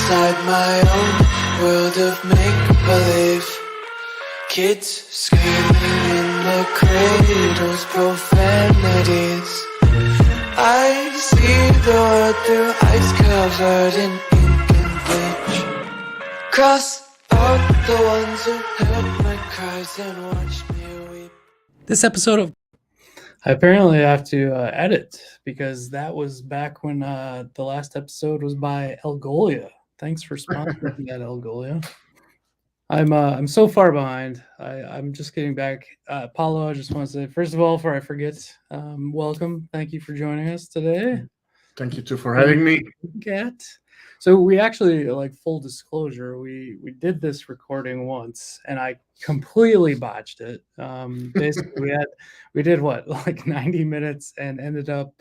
inside my own world of make-believe. Kids screaming in the cradles, profanities. I see the world through ice covered in ink and bleach. Cross out the ones who heard my cries and watched me weep. This episode of I apparently have to edit because that was back when the last episode was by Algolia. Thanks for sponsoring that, Algolia. I'm so far behind. I'm just getting back. Paulo, I just want to say, first of all, before I forget, welcome. Thank you for joining us today. Thank you too for having me. So we actually, like, full disclosure, we did this recording once and I completely botched it. Basically we did what, like 90 minutes and ended up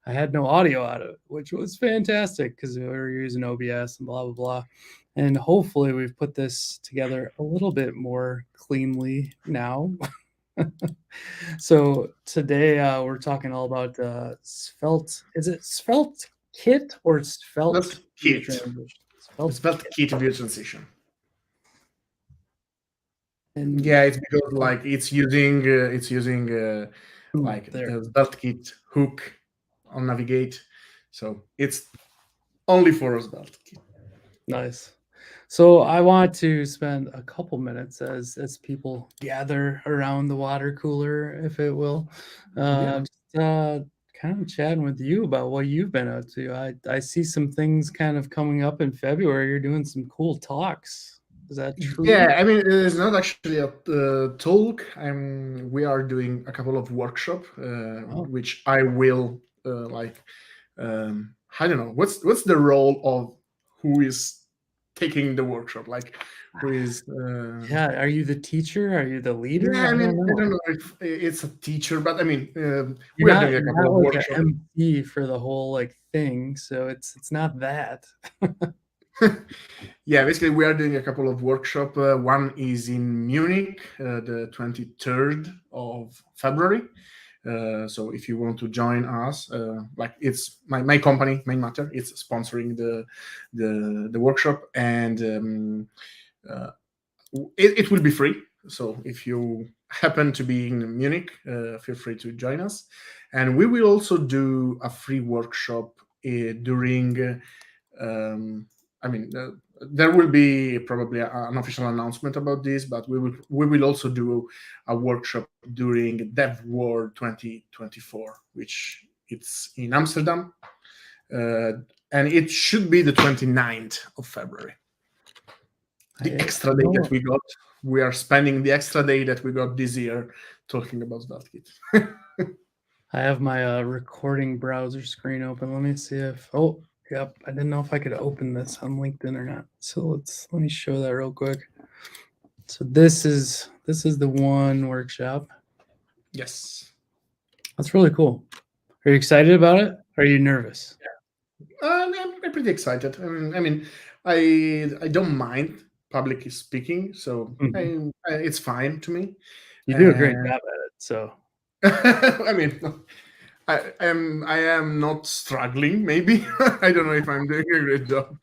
I had no audio out of it, which was fantastic because we were using OBS and blah blah blah. And hopefully we've put this together a little bit more cleanly now. So today we're talking all about Svelte. Is it SvelteKit or SvelteKit? SvelteKit view transition. And yeah, it's because like it's using like the SvelteKit hook on Navigate, so it's only for SvelteKit. Nice. So I want to spend a couple minutes as people gather around the water cooler, if it will, just kind of chatting with you about what you've been up to. I see some things kind of coming up in February. You're doing some cool talks. Is that true? Yeah, I mean, it's not actually a talk. We are doing a couple of workshops, which I will I don't know. What's the role of who is taking the workshop? Like, who is? Are you the teacher? Are you the leader? Yeah, I don't know if it's a teacher, but I mean, we are doing a couple of workshops. MC for the whole like thing, so it's not that. Yeah, basically we are doing a couple of workshops. One is in Munich, the 23rd of February. So if you want to join us, like it's my company, Main Matter, it's sponsoring the workshop, and it will be free. So if you happen to be in Munich, feel free to join us. And we will also do a free workshop during. There will be probably an official announcement about this, but we will also do a workshop during Dev World 2024, which it's in Amsterdam, and it should be the 29th of February. The extra day that we got, we are spending the extra day that we got this year talking about SvelteKit. I have my recording browser screen open. Let me see if yep, I didn't know if I could open this on LinkedIn or not. So let me show that real quick. So this is the one workshop. Yes. That's really cool. Are you excited about it? Or are you nervous? Yeah. I'm pretty excited. I don't mind public speaking, so it's fine to me. You do a great job at it, so I mean, I am not struggling, maybe. I don't know if I'm doing a great job.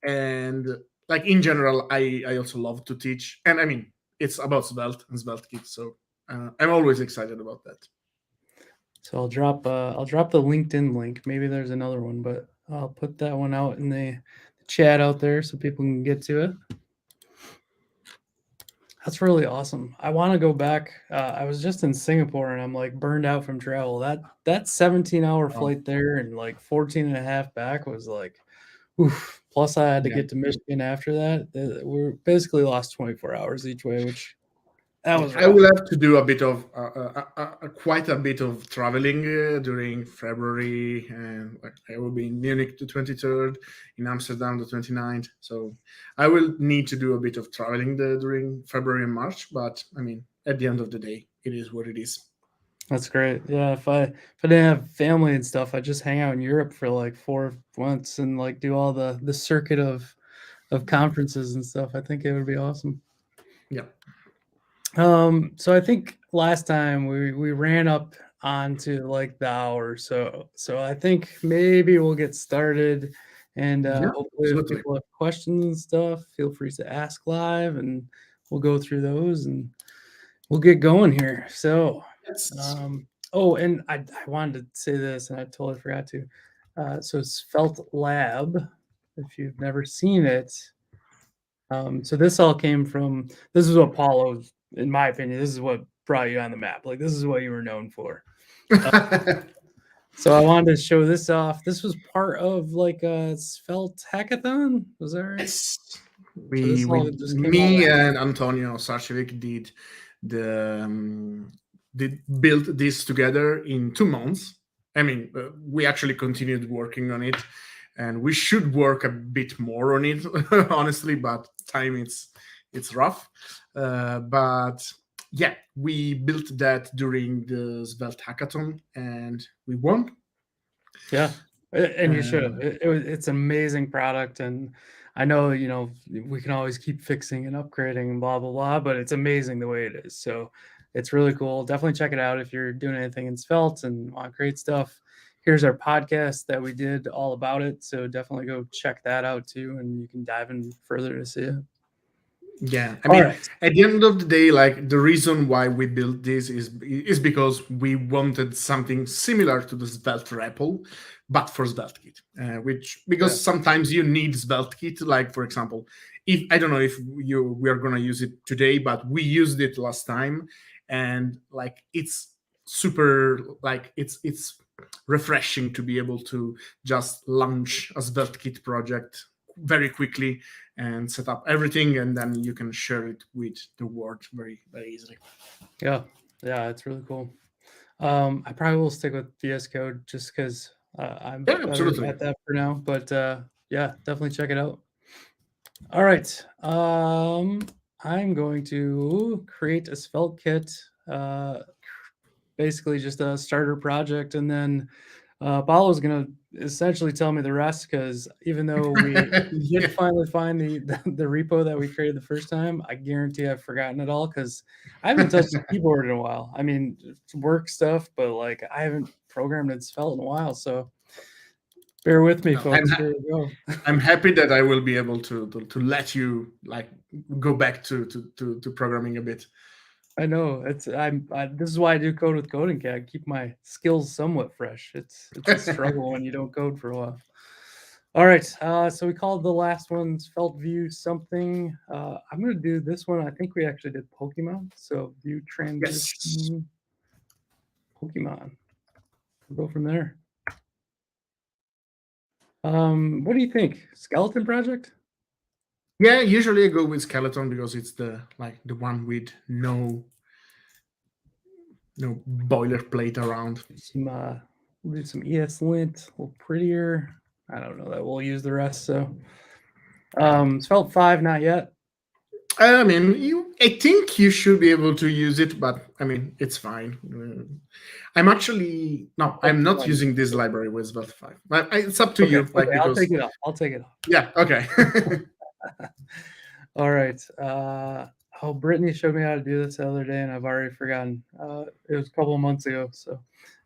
And like in general, I also love to teach. And I mean, it's about Svelte and SvelteKit, so I'm always excited about that. So I'll drop the LinkedIn link. Maybe there's another one, but I'll put that one out in the chat out there so people can get to it. That's really awesome. I want to go back. I was just in Singapore and I'm like burned out from travel. That 17-hour flight there and like 14 and a half back was like, oof. Plus I had to get to Michigan after that. We basically lost 24 hours each way, which that was rough. I will have to do a bit of quite a bit of traveling during February, and I will be in Munich the 23rd, in Amsterdam the 29th. So I will need to do a bit of traveling during February and March. But I mean, at the end of the day, it is what it is. That's great. Yeah, if I didn't have family and stuff, I'd just hang out in Europe for like 4 months and like do all the circuit of conferences and stuff. I think it would be awesome. Yeah. So I think last time we ran up onto like the hour, so I think maybe we'll get started And Yeah, hopefully, if absolutely. people have questions and stuff, feel free to ask live, and we'll go through those and we'll get going here. So, Yes. um, oh, and I wanted to say this, and I totally forgot to. So, Svelte Lab, if you've never seen it, so this all came from, this is what Paulo, in my opinion, this is what brought you on the map. Like, this is what you were known for. So I wanted to show this off. This was part of like a Svelte hackathon. Was that right? Yes, So this all just came out of me that. and Antonio Sarcevic the did build this together in 2 months. I mean, we actually continued working on it, and we should work a bit more on it, honestly. But time it's rough. But yeah, we built that during the Svelte hackathon, and we won. Yeah, and you should have. Uh, It's an amazing product, and I know we can always keep fixing and upgrading and blah blah blah, but it's amazing the way it is. So it's really cool. Definitely check it out if you're doing anything in Svelte and want great stuff. Here's our podcast that we did all about it. So definitely go check that out too, and you can dive in further to see it. Yeah, I All mean, right. at the end of the day, like the reason why we built this is because we wanted something similar to the Svelte REPL, but for SvelteKit. Which Yeah. because sometimes you need SvelteKit. Like for example, if I don't know if we are gonna use it today, but we used it last time, and like it's super like it's refreshing to be able to just launch a SvelteKit project very quickly and set up everything, and then you can share it with the world very very easily. Yeah. Yeah. It's really cool. I probably will stick with VS Code just because I'm Yeah, better absolutely. at that for now. But yeah, definitely check it out. All right. I'm going to create a SvelteKit, basically just a starter project, and then Paulo's going to essentially tell me the rest because even though we Yeah. did finally find the repo that we created the first time, I guarantee I've forgotten it all because I haven't touched the keyboard in a while. I mean, it's work stuff, but like I haven't programmed in Svelte in a while. So bear with me, No, I'm folks. Here we go. I'm happy that I will be able to let you like go back to programming a bit. I know this is why I do code with coding cat. Keep my skills somewhat fresh. It's a struggle when you don't code for a while. All right, so we called the last one Felt View something. I'm gonna do this one. I think we actually did Pokemon. So view Yes. transition Pokemon. We'll go from there. What do you think? Skeleton project? Yeah, usually I go with skeleton because it's the one with no boilerplate around. We'll do some ESLint, a little prettier. I don't know that we'll use the rest. So Svelte 5, not yet. I mean, I think you should be able to use it, but I mean, it's fine. I'm actually no, I'm not using this library with Svelte 5. But it's up to Okay, you, like I'll because take it off. I'll take it off. yeah, okay. All right. Brittany showed me how to do this the other day, and I've already forgotten. It was a couple of months ago. So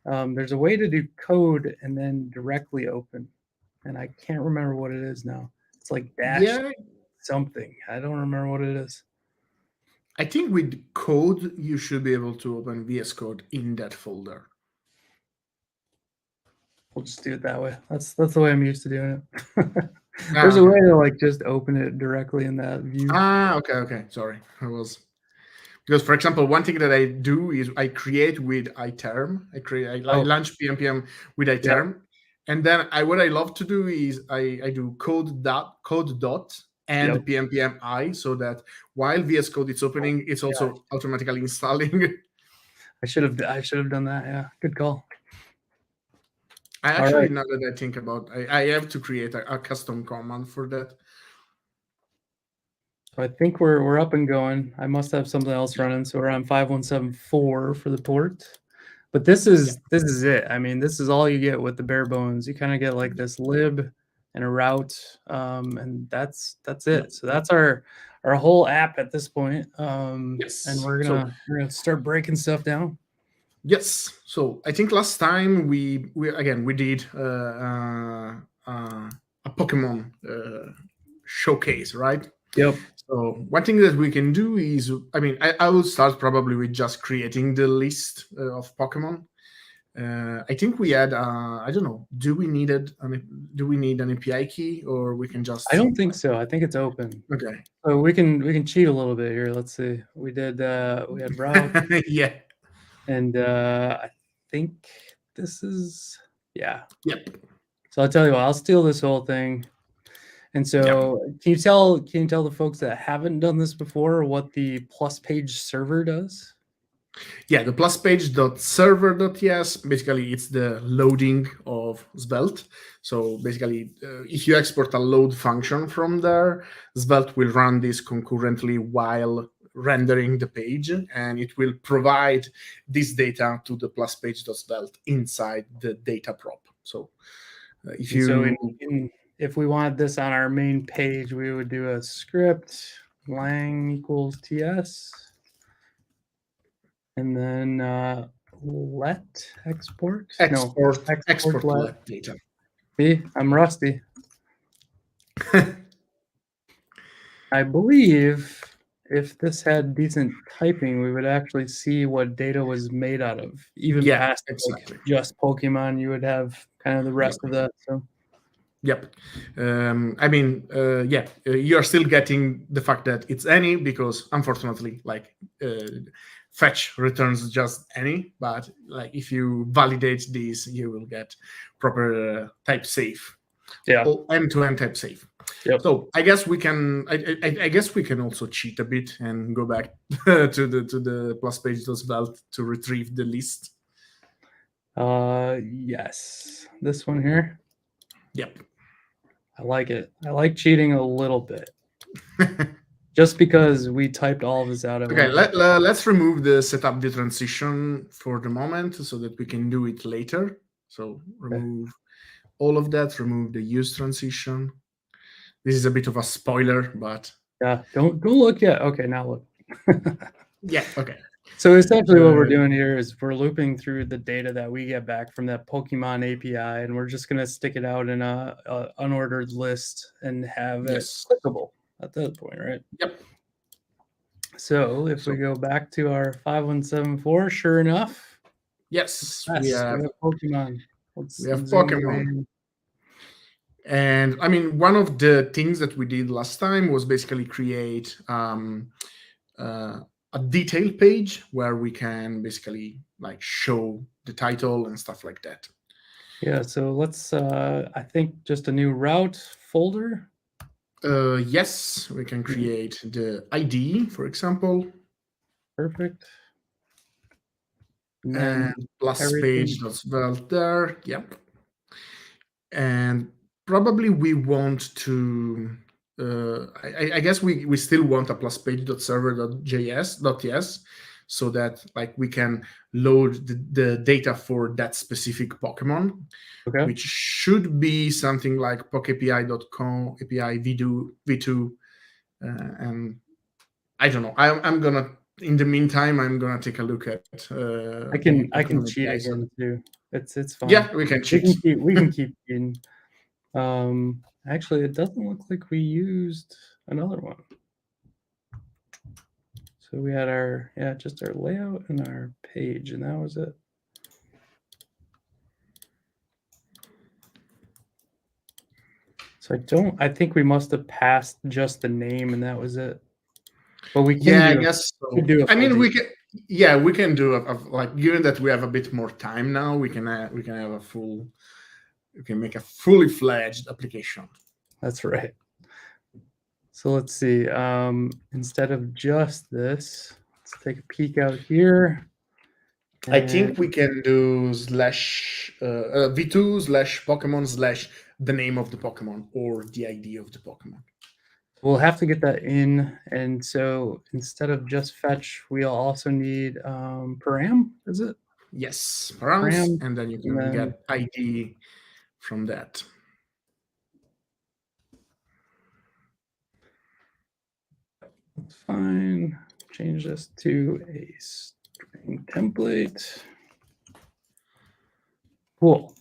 there's a way to do code and then directly open, and I can't remember what it is now. It's like dash Yeah, something. I don't remember what it is. I think with code you should be able to open VS Code in that folder. We'll just do it that way. That's the way I'm used to doing it. There's a way to like just open it directly in that view. Okay. Sorry, I was because for example, one thing that I do is I create with iterm. I launch pmpm with iterm, and then what I love to do is I do code dot and pmpm I, so that while VS Code is opening, it's also automatically installing. I should have done that. Yeah, good call. I actually, now that I think about, I have to create a custom command for that. So I think we're up and going. I must have something else running. So we're on 5174 for the port. But this is it. I mean, this is all you get with the bare bones. You kind of get like this lib and a route, and that's it. So that's our whole app at this point. Yes. And we're gonna start breaking stuff down. Yes. So I think last time we did Pokemon showcase, right? Yep. So one thing that we can do is, I mean, I will start probably with just creating the list of Pokemon. I think we had, I don't know, do we need an API key, or we can just? I don't think so. I think it's open. Okay. So we can cheat a little bit here. Let's see. We had route, Yeah. and I think this is Yep. So I'll tell you what, I'll steal this whole thing. And so can you tell the folks that haven't done this before what the plus page server does? Yeah, the plus page.server.ts, basically it's the loading of Svelte. So basically, if you export a load function from there, Svelte will run this concurrently while rendering the page, and it will provide this data to the plus page.svelte inside the data prop. So if we wanted this on our main page, we would do a script lang equals ts, and then let export let data. See, I'm rusty. I believe if this had decent typing, we would actually see what data was made out of. Even past exactly. like just Pokemon, you would have kind of the rest of that. So. Yep. I mean, you're still getting the fact that it's any, because unfortunately, like fetch returns just any. But like if you validate these, you will get proper type safe. Yeah. End-to-end type safe. Yep. So I guess we can. I guess we can also cheat a bit and go back to the plus page.svelte to retrieve the list. Yes. This one here. Yep. I like it. I like cheating a little bit. Just because we typed all of this out. Okay, let's remove the setup the transition for the moment so that we can do it later. So remove all of that, remove the use transition. This is a bit of a spoiler, but yeah, don't look yet. Okay, now look. Yeah, okay. So essentially what we're doing here is we're looping through the data that we get back from that Pokemon API, and we're just going to stick it out in a unordered list and have it clickable at that point, right? Yep. So if we go back to our 5174, sure enough. Yes, we have Pokemon. We have Pokemon. And I mean, one of the things that we did last time was basically create a detail page where we can basically like show the title and stuff like that. Yeah, so let's I think just a new route folder. Yes, we can create the ID, for example. Perfect. And plus page.svelte there. Yep. And probably we want to I guess we still want a plus page.server.js so that like we can load the data for that specific Pokemon, which should be something like pokepi.com API v2 and I don't know. I'm gonna in the meantime I'm gonna take a look at I can cheat again too. It's fine. Yeah, we can cheat. We can keep cheating. Actually, it doesn't look like we used another one. So we had our just our layout and our page, and that was it. So I think we must have passed just the name, and that was it. But we can I guess so. I mean, we can do like, given that we have a bit more time now, we can make a fully fledged application. That's right. So let's see. Instead of just this, let's take a peek out here. I think we can do v2/Pokemon/ the name of the Pokemon or the ID of the Pokemon. We'll have to get that in, and so instead of just fetch, we'll also need param. Is it? Yes, params, and then you can get ID from that. That's fine. Change this to a string template. Cool.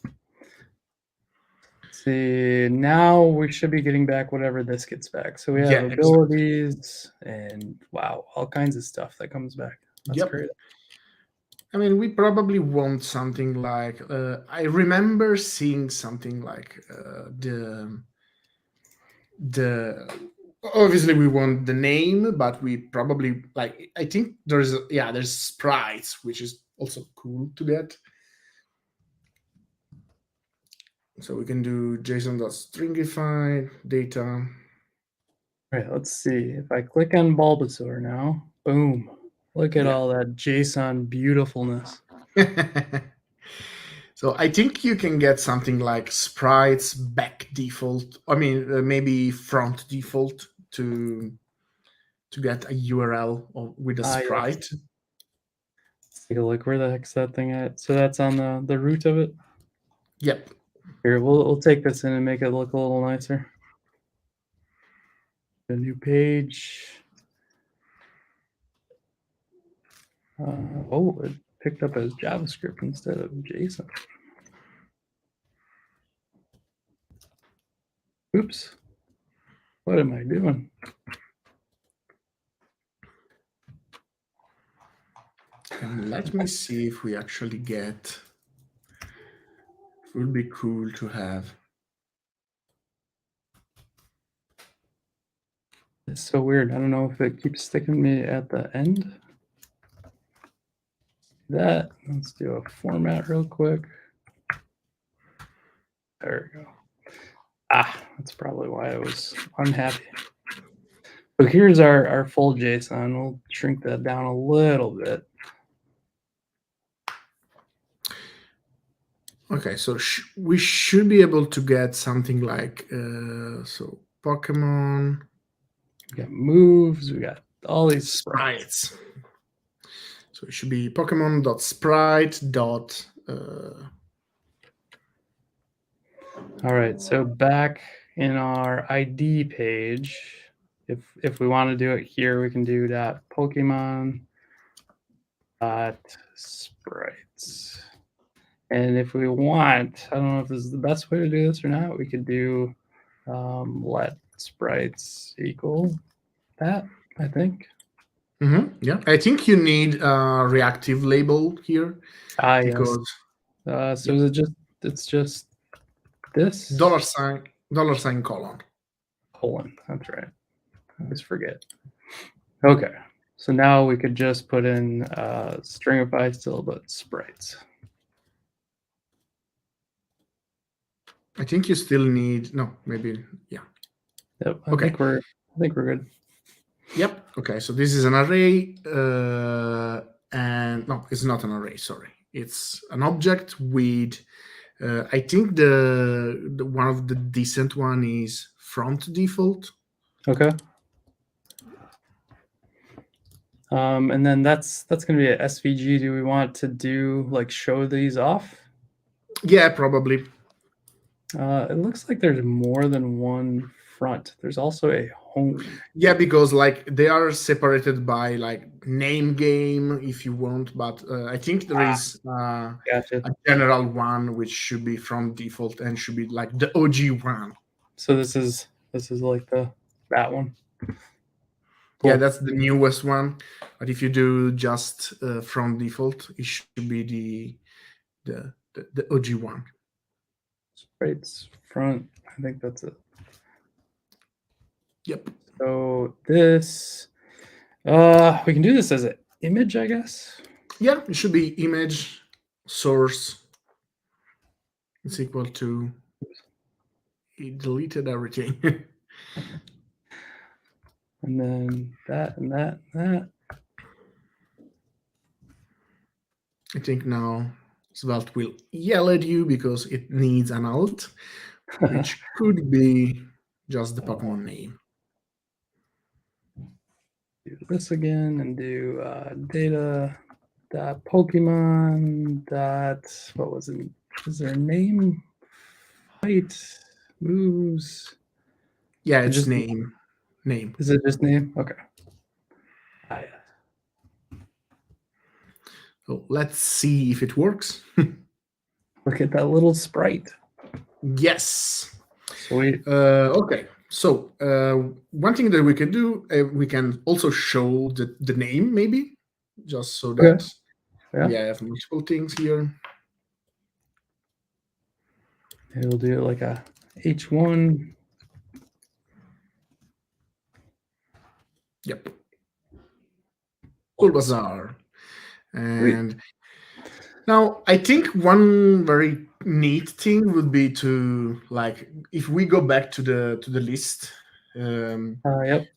Let's See, now we should be getting back whatever this gets back. So we have Yeah, exactly. abilities and wow, all kinds of stuff that comes back. That's Yep. great. I mean, we probably want something like I remember seeing something like the obviously we want the name, but we probably like I think there's sprites, which is also cool to get. So we can do JSON.stringify data. All right, let's see. If I click on Bulbasaur now, boom. Look at Yeah. all that JSON beautifulness. So I think you can get something like sprites back default. I mean, maybe front default to get a URL with a sprite. Yes. Let's take a look. Where the heck's that thing at? So that's on the root of it. Yep. Here, we'll take this in and make it look a little nicer. A new page. Oh, it picked up as JavaScript instead of JSON. Oops. What am I doing? And let me see if we actually get. It would be cool to have. It's so weird. I don't know if it keeps sticking me at the end. Let's do a format real quick. There we go. That's probably why I was unhappy. So here's our full JSON. We'll shrink that down a little bit. Okay, so we should be able to get something like so Pokemon. We got moves. We got all these sprites. So it should be Pokemon.sprite. All right, so back in our ID page, if we want to do it here, we can do .pokemon.sprites. And if we want, I don't know if this is the best way to do this or not, we could do let sprites equal that, I think. Yeah, I think you need a reactive label here. Because yes. So it's just this $sign colon. That's right. I always forget. Okay, so now we could just put in stringify still, but sprites. I think you still need yeah. Yep. I think we're good. Yep. Okay. So this is an array, and no, it's not an array. Sorry, it's an object with. I think the one of the decent one is front default. Okay. And then that's going to be an SVG. Do we want to do like show these off? Yeah, probably. It looks like there's more than one front. There's also a home. Yeah, because like they are separated by like name game if you want, but I think there is Gotcha. a general one which should be from default and should be like the OG one. So this is like that one. Cool. Yeah, that's the newest one. But if you do just from default, it should be the OG one. Sprites front. I think that's it. Yep. So this, we can do this as an image, I guess. Yeah, it should be image source. It's equal to. He deleted everything. And then that and that and that. I think now Svelte will yell at you because it needs an alt, which could be just the Pokemon name. Do this again and do data dot Pokemon dot what was it? Is there a name? Fight moves. Yeah, it's just name. Name. Is it just name? Okay. So let's see if it works. Look at that little sprite. Yes. Sweet. Okay. So one thing that we can do, we can also show the name, maybe, just so Okay. that Yeah. we have multiple things here. We'll do it like a H1. Yep. Cool Bazaar. And now I think one very neat thing would be to, like, if we go back to the list. Yep.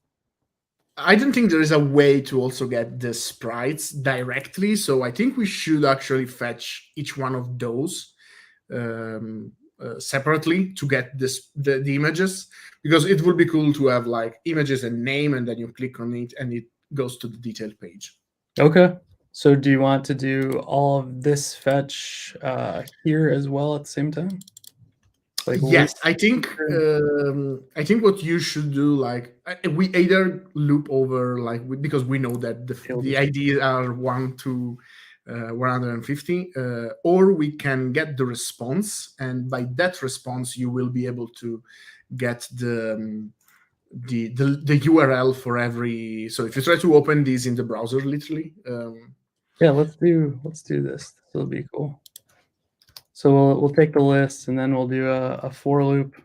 I don't think there is a way to also get the sprites directly, so I think we should actually fetch each one of those separately to get the images, because it would be cool to have like images and name, and then you click on it and it goes to the detailed page. Okay. So do you want to do all of this fetch here as well at the same time? Like Yes, loop- I think what you should do, like, we either loop over, like, because we know that the IDs are 1 to 150, or we can get the response, and by that response you will be able to get the URL for every. So if you try to open these in the browser, literally. Yeah, let's do this. This will be cool. So we'll take the list and then we'll do a for loop.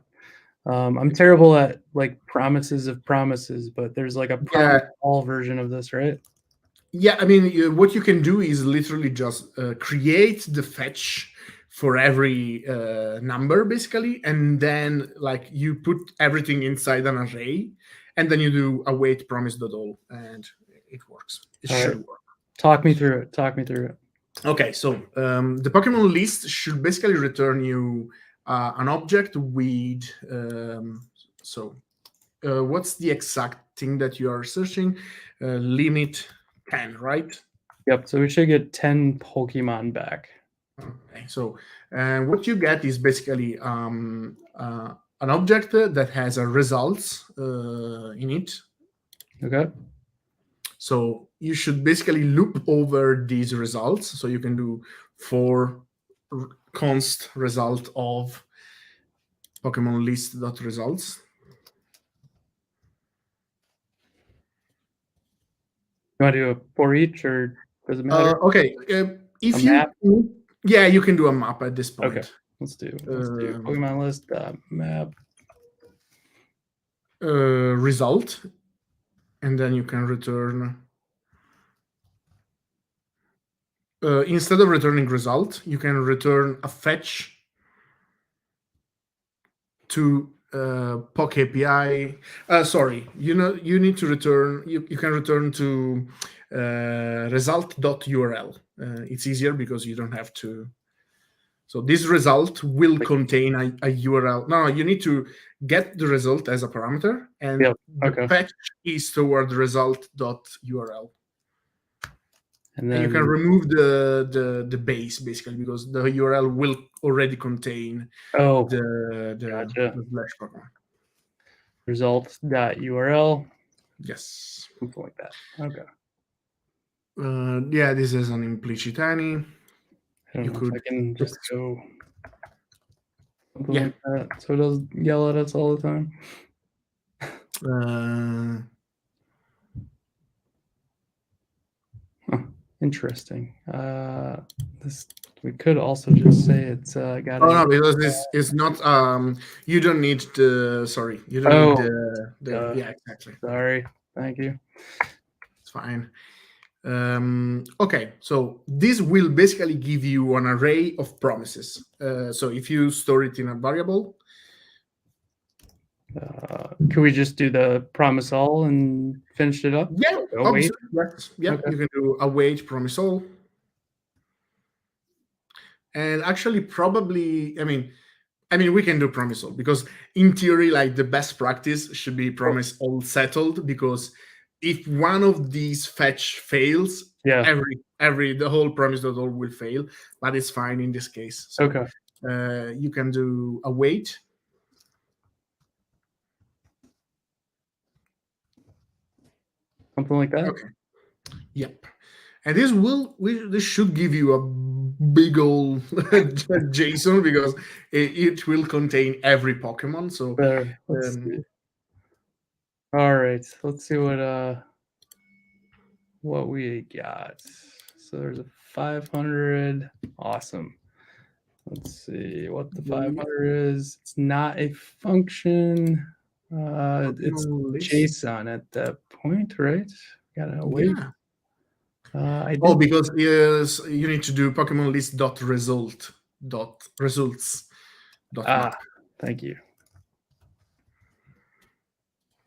I'm terrible at like promises of promises, but there's like a promise all version of this, right? Yeah, I mean, what you can do is literally just create the fetch for every number, basically, and then like you put everything inside an array, and then you do await promise.all, and it works. It should work. Talk me through it. Okay, so the Pokemon list should basically return you an object with. What's the exact thing that you are searching? Limit 10, right? Yep. So we should get 10 Pokemon back. Okay. So what you get is basically an object that has a results in it. Okay. So you should basically loop over these results. So you can do for const result of Pokemon list.results. You want to do a for each, or does it matter? Okay. If you map? Yeah, you can do a map at this point. Okay. Let's do Pokemon list map result, and then you can return. Instead of returning result, you can return a fetch to Poke API. Sorry, you need to return. You can return to result.url. It's easier because you don't have to. So this result will contain a URL. No, you need to get the result as a parameter, and the fetch is toward result.url. And you can remove the base, basically, because the URL will already contain the slash Pokemon. Result.url. Yes. Something like that. Okay. Yeah, this is an implicit any. I don't know if I can just go something like that, so it doesn't yell at us all the time. Interesting. This we could also just say it's got. Oh no, because this is not. You don't need the. Sorry, you don't need the. Yeah, exactly. Sorry. Thank you. It's fine. Okay, so this will basically give you an array of promises. So if you store it in a variable, can we just do the promise all and finish it up? Yeah, wait. Yeah, okay. You can do await promise all, and actually probably, I mean, we can do promise all because in theory, like the best practice should be promise all settled, because if one of these fetch fails, the whole promise.all will fail, but it's fine in this case. So, you can do await. Something like that. Okay. Yep. And this should give you big old JSON because it will contain every Pokemon. So There. Let's see. All right. Let's see what we got. So there's a 500. Awesome. Let's see what the 500 is. It's not a function. It's list. JSON at that point, right? Gotta wait. Yeah. I did. Oh, because yes, you need to do Pokemon list dot result dot results dot map. Thank you.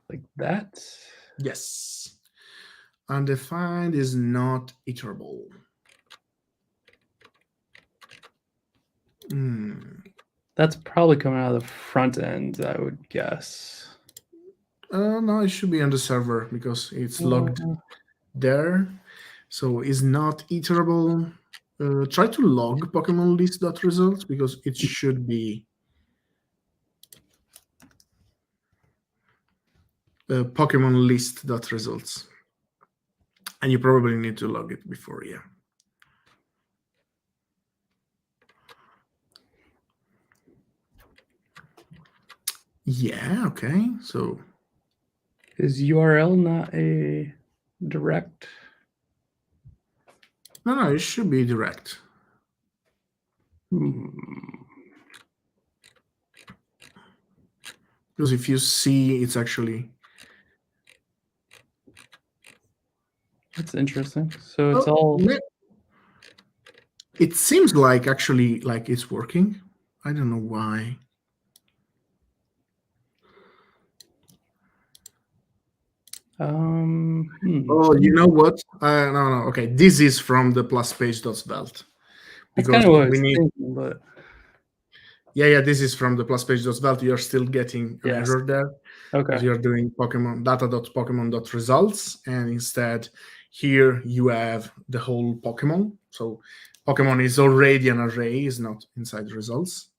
Like that. Yes. Undefined is not iterable. That's probably coming out of the front end, I would guess. No, it should be on the server because it's logged there. So it's not iterable. Try to log Pokemon list dot results because it should be Pokemon list dot results. And you probably need to log it before, yeah. Yeah, okay. So is URL not a direct? No, it should be direct. Because if you see, it's actually... That's interesting. So it's all... It seems like actually like it's working. I don't know why. Oh, you know what? No. Okay, this is from the plus page.svelte. That's kind of what I was thinking, but... Yeah, this is from the plus page.svelte. You're still getting an error there. Okay. You're doing Pokemon data.pokemon.results, and instead here you have the whole Pokemon. So Pokemon is already an array, is not inside the results.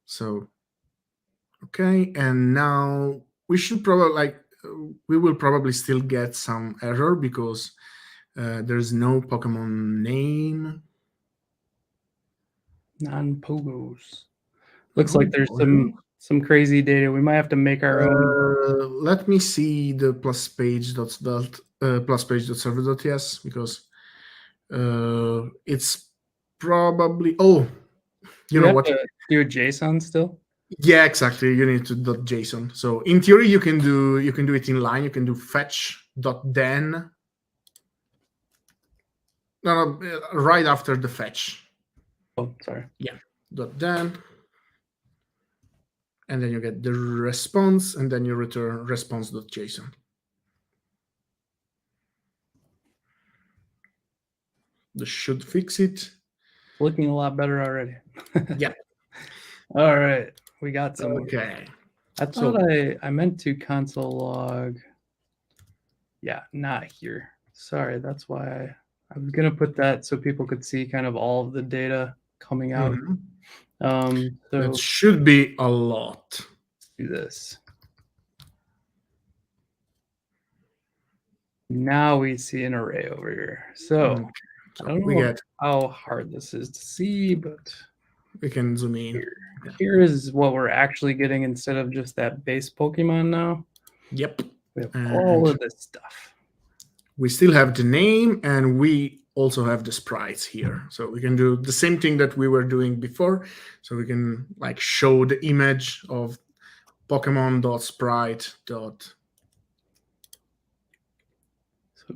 So okay, and now we should probably we will probably still get some error because there's no Pokemon name. Non-Pogos. Looks like there's some crazy data. We might have to make our own. Let me see the plus page.svelte plus page.server.ts because it's probably you know what? Do a JSON still? Yeah, exactly. You need to .json. So in theory, you can do it in line. You can do fetch.then. No, right after the fetch. Oh, sorry. Yeah, .then. And then you get the response, and then you return response.json. This should fix it. Looking a lot better already. Yeah. All right. We got some. Okay. I thought I meant to console log. Yeah, not here. Sorry, that's why I was gonna put that so people could see kind of all of the data coming out. So it should be a lot. Let's do this. Now we see an array over here. So I don't know how hard this is to see, but we can zoom in. Here is what we're actually getting instead of just that base Pokemon now. Yep. We have all of this stuff. We still have the name, and we also have the sprites here. So we can do the same thing that we were doing before. So we can show the image of Pokemon.sprite. So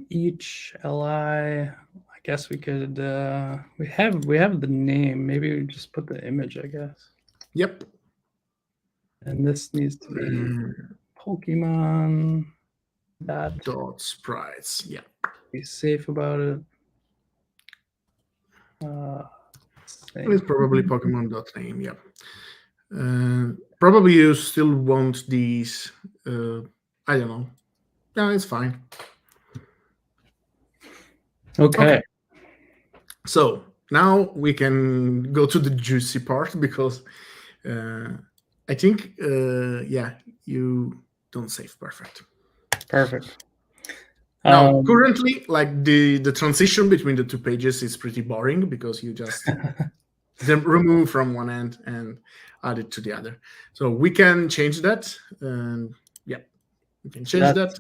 each li, I guess we could we have the name. Maybe we just put the image, I guess. Yep. And this needs to be Pokemon dot sprites. Yeah. Be safe about it. It's probably Pokemon.name. Yeah. Probably you still want these. I don't know. No, it's fine. Okay. So now we can go to the juicy part because I think, you don't save. Perfect. Now, currently, like the transition between the two pages is pretty boring because you just then remove from one end and add it to the other. So we can change that, and yeah, we can change that.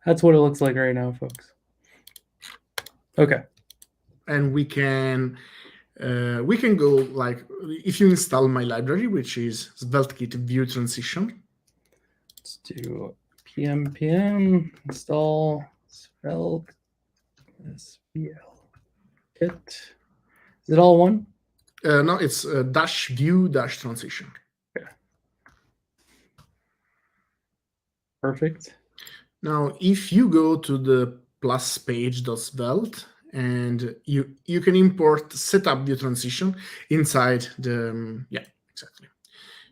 That's what it looks like right now, folks. Okay. And we can go, like, if you install my library, which is SvelteKit View Transition. Let's do pm install SvelteKit. Is it all one? No, it's -view-transition. Okay. Perfect. Now, if you go to the plus page.svelte, and you can import setup view transition inside the yeah, exactly.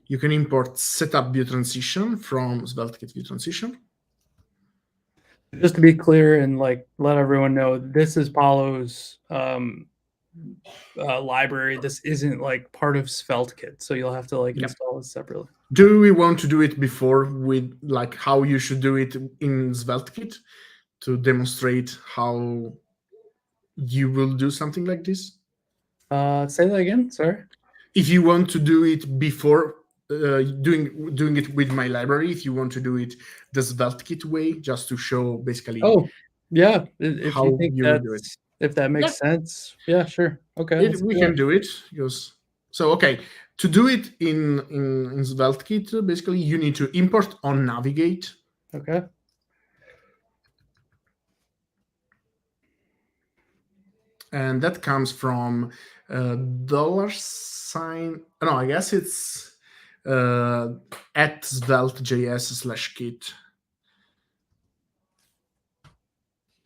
You can import setup view transition from SvelteKit view transition. Just to be clear and like let everyone know, this is Paulo's library. This isn't like part of SvelteKit, so you'll have to like install it separately. Do we want to do it before with like how you should do it in SvelteKit to demonstrate how you will do something like this? Say that again. Sorry. If you want to do it before doing it with my library, if you want to do it the SvelteKit way, just to show basically. Oh, yeah. If how you think you do it. If that makes sense, yeah, sure. Okay. We can do it. Because, so okay, to do it in SvelteKit, basically you need to import on navigate. Okay. And that comes from $. No, I guess it's at svelte.js/kit.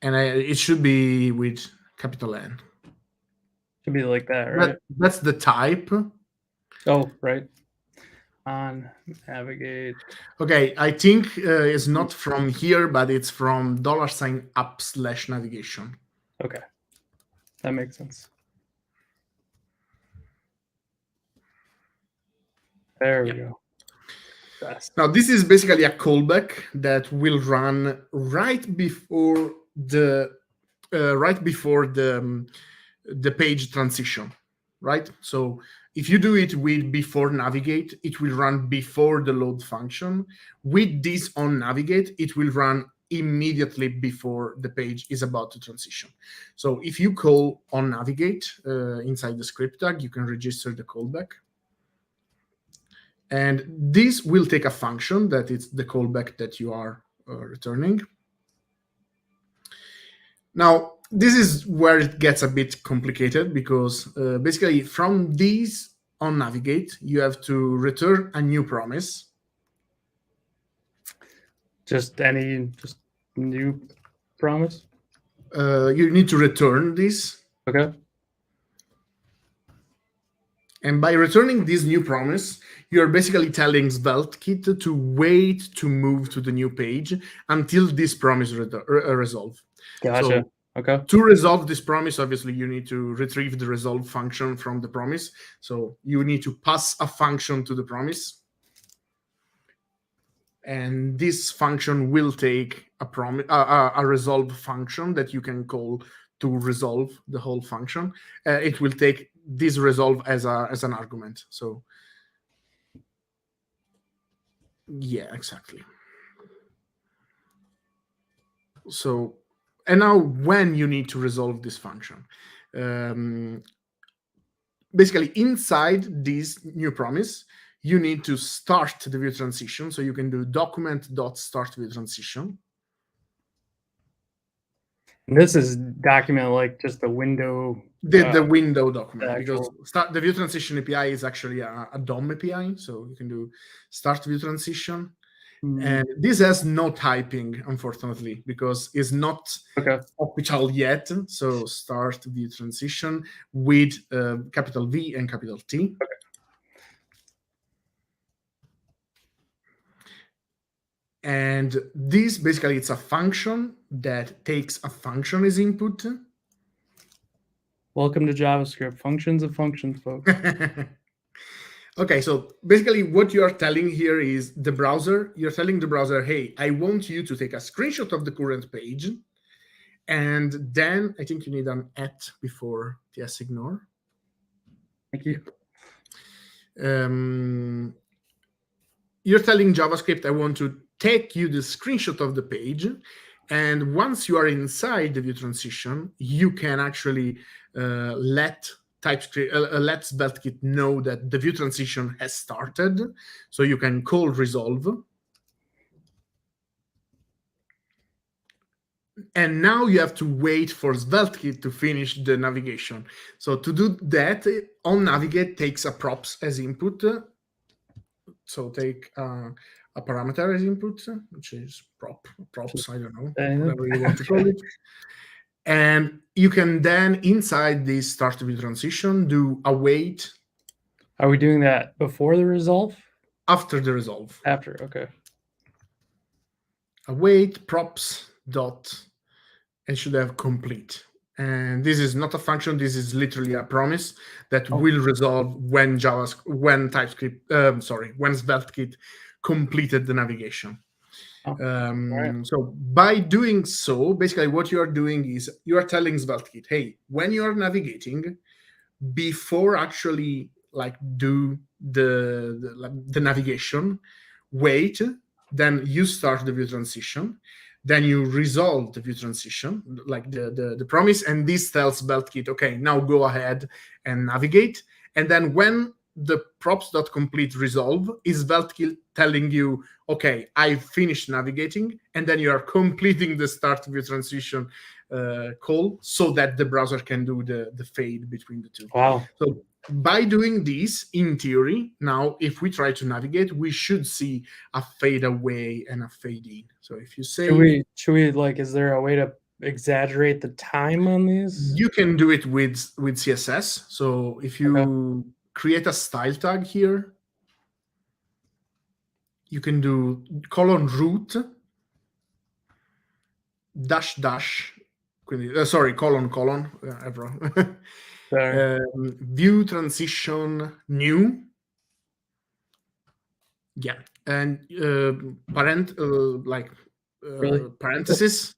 And it should be with capital N. Should be like that, right? That's the type. Oh, right. On navigate. Okay, I think it's not from here, but it's from $up/navigation. Okay. That makes sense. There we go. Best. Now, this is basically a callback that will run right before the page transition, right? So if you do it with before navigate, it will run before the load function. With this on navigate, it will run immediately before the page is about to transition. So if you call on navigate inside the script tag, you can register the callback. And this will take a function that is the callback that you are returning. Now, this is where it gets a bit complicated because basically from these on navigate, you have to return a new promise. Just new promise? You need to return this. Okay. And by returning this new promise, you're basically telling SvelteKit to wait to move to the new page until this promise resolve. Gotcha. So, okay. To resolve this promise, obviously, you need to retrieve the resolve function from the promise. So you need to pass a function to the promise. And this function will take a resolve function that you can call to resolve the whole function. It will take this resolve as an argument. So yeah, exactly. So, and now when you need to resolve this function, basically inside this new promise, you need to start the view transition. So you can do document.start view transition. And this is document like just the window. The window document, because the view transition API is actually a DOM API. So you can do start view transition. And this has no typing, unfortunately, because it's not official yet. So start view transition with capital V and capital T. Okay. And this basically it's a function that takes a function as input. Welcome to JavaScript. Functions of functions, folks. Okay, so basically what you are telling here is you're telling the browser, hey, I want you to take a screenshot of the current page And then I think you need an at before tsignore. Thank you. You're telling JavaScript, I want to take you the screenshot of the page. And once you are inside the view transition, you can actually let TypeScript, let SvelteKit know that the view transition has started. So you can call resolve. And now you have to wait for SvelteKit to finish the navigation. So to do that, on navigate takes a props as input. So take a parameter as input, which is props, I don't know, whatever you want to call it. And you can then, inside this start view transition, do await. Are we doing that before the resolve? After the resolve. After, okay. Await props dot, and should have complete. And this is not a function. This is literally a promise that will resolve when when SvelteKit completed the navigation. Right. So by doing so, basically what you are doing is you are telling SvelteKit, hey, when you are navigating, before actually like do the navigation, wait, then you start the view transition, then you resolve the view transition, like the promise, and this tells SvelteKit, okay, now go ahead and navigate. And then when the props.complete resolve is SvelteKit telling you, okay, I finished navigating, and then you are completing the start view transition call so that the browser can do the fade between the two. Wow. So by doing this, in theory, now if we try to navigate, we should see a fade away and a fade in. So if you say, should we like, is there a way to exaggerate the time on these? you can do it with CSS. So if you create a style tag here, you can do :root view transition new. Yeah, and parenthesis.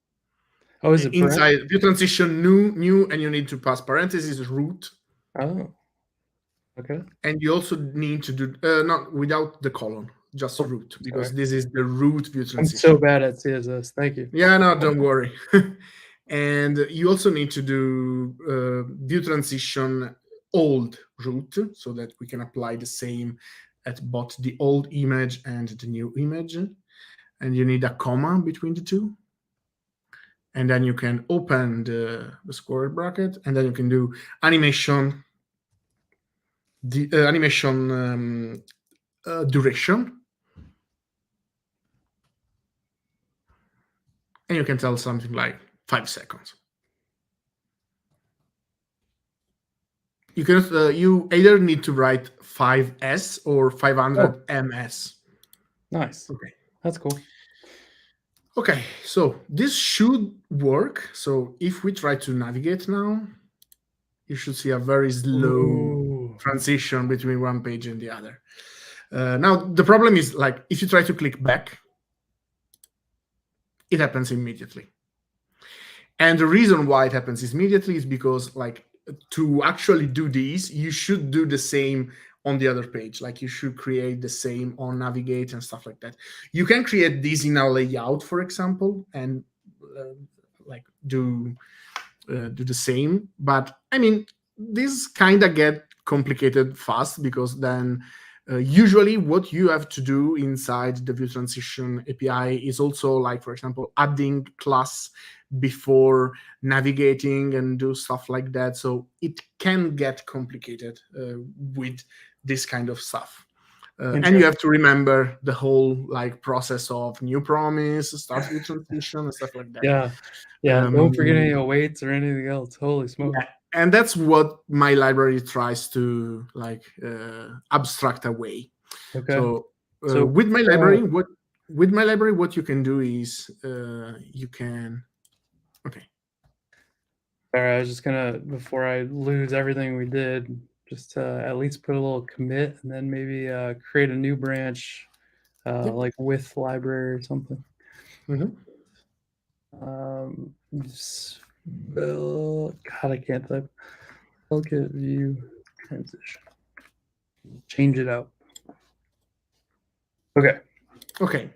Oh, is it inside view transition new, and you need to pass parentheses root. Oh, okay. And you also need to do not without the colon, just root, because this is the root view transition. I'm so bad at CSS. Thank you. Yeah, no, don't worry. And you also need to do view transition old root, so that we can apply the same at both the old image and the new image. And you need a comma between the two. And then you can open the square bracket, and then you can do animation, duration. And you can tell something like 5 seconds. You can you either need to write 5s or 500 ms. Nice. Okay, that's cool. Okay, so this should work. So if we try to navigate now, you should see a very slow transition between one page and the other. Now the problem is, like, if you try to click back, it happens immediately. And the reason why it happens immediately is because, like, to actually do these, you should do the same on the other page. Like, you should create the same on navigate and stuff like that. You can create these in a layout, for example, and like do the same. But I mean, this kind of get complicated fast, because then usually what you have to do inside the view transition API is also, like, for example, adding class before navigating and do stuff like that. So it can get complicated with this kind of stuff. And you have to remember the whole, like, process of new promise, start view transition, and stuff like that. Yeah. Don't forget any awaits or anything else. Holy smokes. Yeah. And that's what my library tries to, like, abstract away. Okay. So with my library, what you can do is you can. Okay. All right. I was just gonna, before I lose everything we did, just at least put a little commit, and then maybe create a new branch, like with library or something. God, I can't type. SvelteKit view transition. Change it out. Okay. Okay.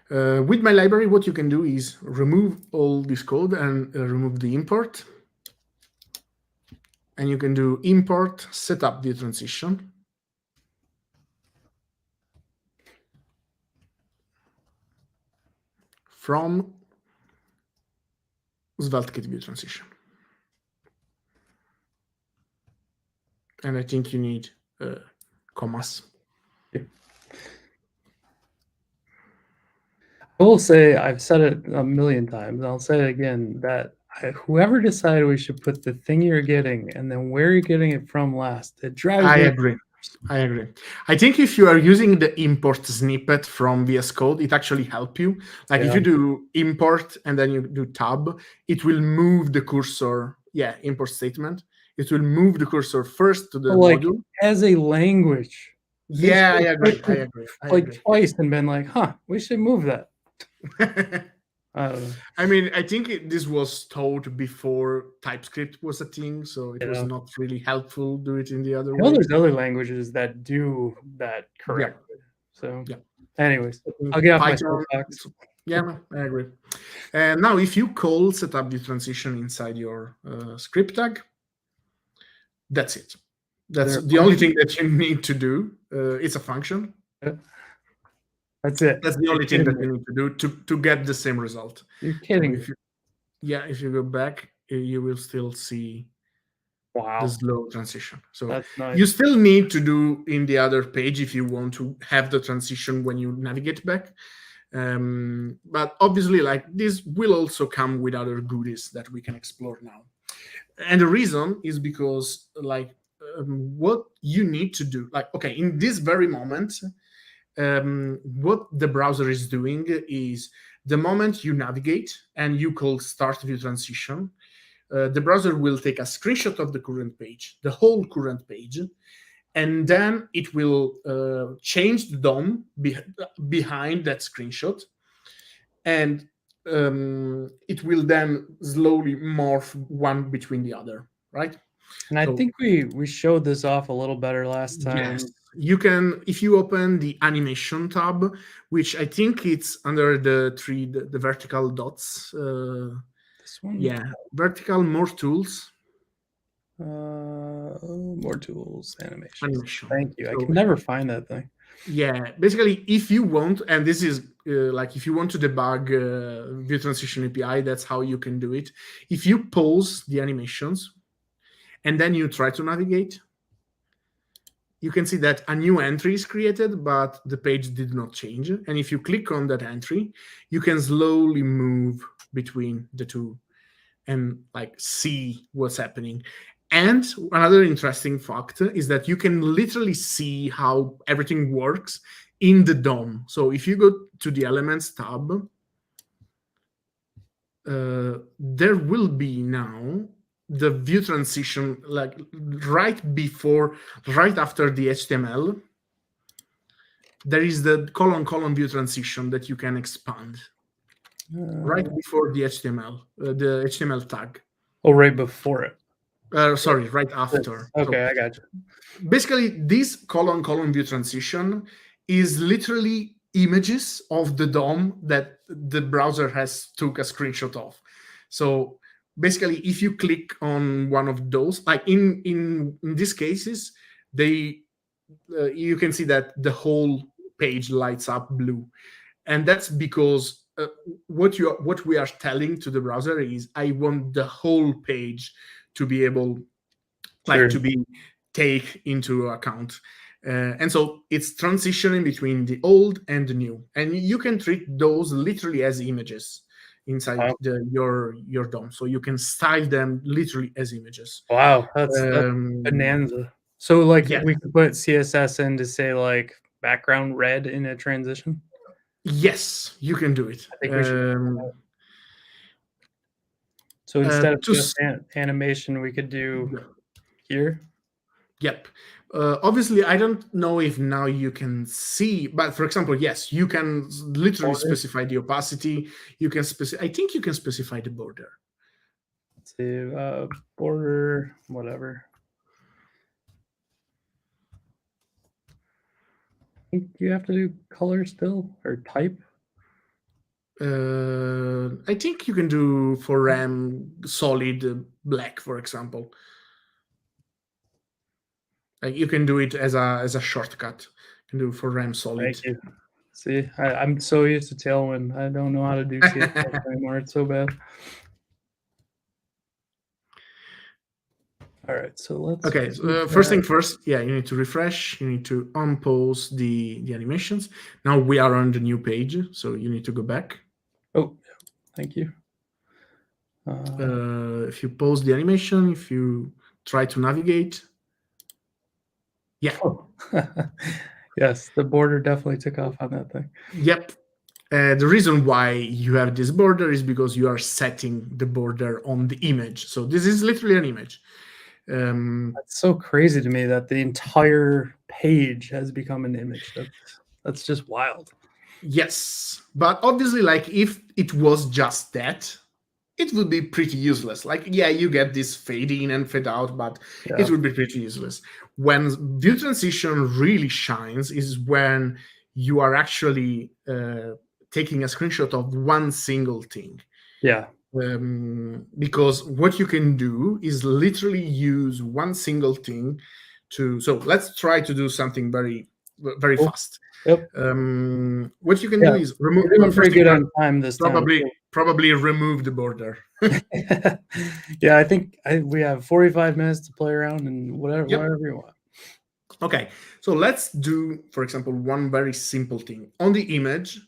With my library, what you can do is remove all this code and remove the import. And you can do import setup view transition. From SvelteKit view transition. And I think you need commas. I will say, I've said it a million times, and I'll say it again, that whoever decided we should put the thing you're getting and then where you're getting it from last, it drives I me. agree. I agree. I think if you are using the import snippet from VS Code, it actually helps you. Like if you do import and then you do tab, it will move the cursor. Yeah, import statement. It will move the cursor first to the module. As a language. Yeah, I agree. I agree. Like twice and been like, we should move that. I mean, I think this was taught before TypeScript was a thing, so it was not really helpful to do it in the other way. There's other languages that do that correctly. So, yeah. Anyways, I'll get off my soapbox. Yeah, I agree. And now, if you call setup the transition inside your script tag, that's it. That's the only thing that you need to do. It's a function. That's it. That's the only thing that you need to do to get the same result. You're kidding. If you go back, you will still see the slow transition. So that's nice. You still need to do in the other page if you want to have the transition when you navigate back. But obviously, like this will also come with other goodies that we can explore now. And the reason is because what you need to do, in this very moment, what the browser is doing is the moment you navigate and you call start view transition, the browser will take a screenshot of the current page, the whole current page, and then it will change the DOM behind that screenshot, and it will then slowly morph one between the other, right? And I think we showed this off a little better last time. Yes. You can, if you open the animation tab, which I think it's under the vertical dots. This one? Yeah, vertical, more tools. More tools, animation. Thank you. I can never find that thing. Yeah, basically, if you want, and this is if you want to debug view transition API, that's how you can do it. If you pause the animations and then you try to navigate, you can see that a new entry is created, but the page did not change. And if you click on that entry, you can slowly move between the two and see what's happening. And another interesting fact is that you can literally see how everything works in the DOM. So if you go to the Elements tab, there will be now the view transition, right after the HTML, there is the : view transition that you can expand right before the HTML, the HTML tag. Oh, right before it. Sorry, right after. Okay, I got you. Basically, this : view transition is literally images of the DOM that the browser has took a screenshot of. So basically, if you click on one of those, in these cases, you can see that the whole page lights up blue, and that's because what we are telling to the browser is, I want the whole page to be able to be take into account. And so it's transitioning between the old and the new, and you can treat those literally as images inside your DOM, so you can style them literally as images. Wow, that's bonanza. So we could put CSS in to say background red in a transition. Yes, you can do it. I think we should. So instead of just animation, we could do here. Yep. Obviously, I don't know if now you can see, but for example, yes, you can literally specify the opacity. You can I think you can specify the border. see, border, whatever. I think you have to do color still or type. I think you can do for RAM solid black, for example. Like you can do it as a shortcut. You can do for RAM solid. Thank you. See, I'm so used to Tailwind. I don't know how to do CSS anymore. It's so bad. All right, so let's. Okay, so, first thing first, yeah, you need to refresh. You need to unpause the animations. Now we are on the new page, so you need to go back. Oh, thank you. If you pause the animation, if you try to navigate, yeah. Oh. Yes, the border definitely took off on that thing. Yep. The reason why you have this border is because you are setting the border on the image. So this is literally an image. That's so crazy to me that the entire page has become an image. That's just wild. Yes, but obviously, like if it was just that, it would be pretty useless. Like, yeah, you get this fade in and fade out, but it would be pretty useless. When view transition really shines is when you are actually taking a screenshot of one single thing. Yeah. Because what you can do is literally use one single thing to. So let's try to do something very, very fast. Yep. What you can do is remove. You're doing pretty good on time this time. Probably remove the border. Yeah, I think we have 45 minutes to play around and whatever you want. Okay, so let's do, for example, one very simple thing. On the image,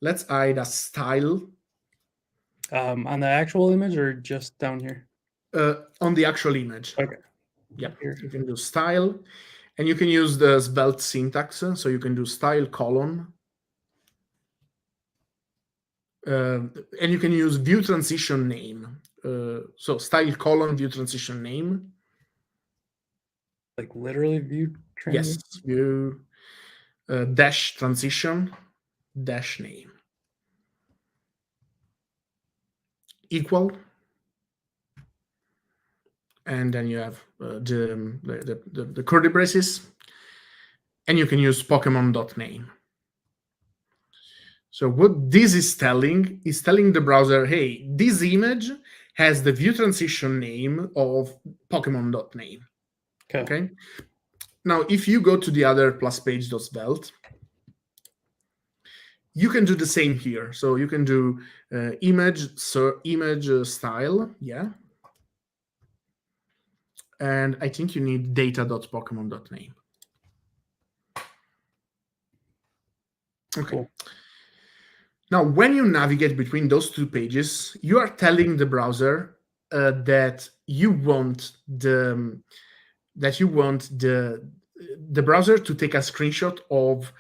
let's add a style. On the actual image or just down here? On the actual image. Okay. Yeah, you can do style. And you can use the Svelte syntax. So you can do style colon. And you can use view transition name. So style colon view transition name. Like literally view transition? Yes, view dash transition dash name. Equal. And then you have the curly braces, and you can use Pokemon.name. So what this is telling the browser, hey, this image has the view transition name of Pokemon.name. Okay. Now, if you go to the other plus page.svelte, you can do the same here. So you can do image style, yeah. And I think you need data.pokemon.name. Okay. Cool. Now, when you navigate between those two pages, you are telling the browser that you want the browser to take a screenshot of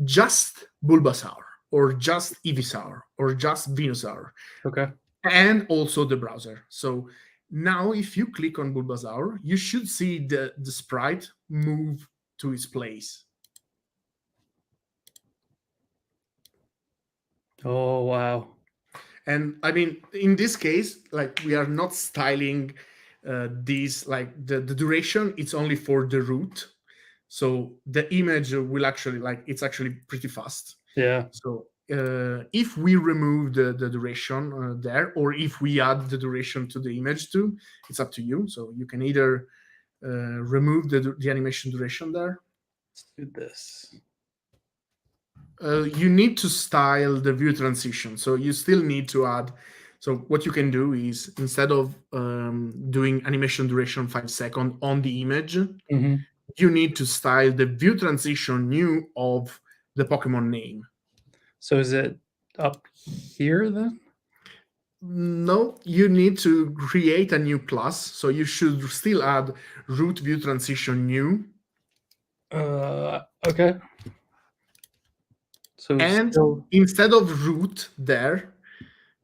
just Bulbasaur or just Ivysaur or just Venusaur. Okay. And also the browser. So now, if you click on Bulbasaur, you should see the sprite move to its place. Oh, wow. And I mean, in this case, like we are not styling these, like the duration, it's only for the root. So the image will actually, like, it's actually pretty fast. Yeah. So if we remove the duration there, or if we add the duration to the image too, it's up to you. So you can either remove the animation duration there. Let's do this. You need to style the view transition. So you still need to add. So what you can do is, instead of doing animation duration 5 seconds on the image, you need to style the view transition new of the Pokemon name. So is it up here then? No, you need to create a new class. So you should still add root view transition new. Okay. So instead of root there,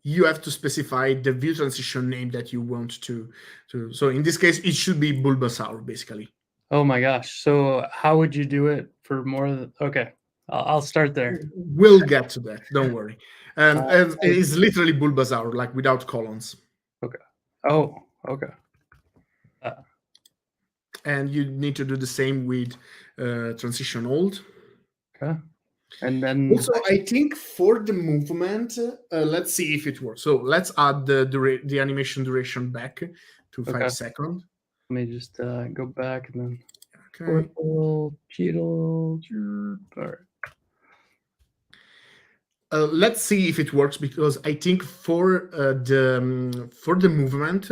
you have to specify the view transition name that you want to. So in this case, it should be Bulbasaur, basically. Oh my gosh. So how would you do it for more than... Okay. I'll start there. We'll get to that. Don't worry. And it's literally Bulbasaur, like without colons. Okay. Oh, okay. And you need to do the same with transition old. Okay. And then Also, I think for the movement, let's see if it works. So let's add the animation duration back to 5 seconds. let me just go back and then Okay. all right. Let's see if it works, because I think for the movement,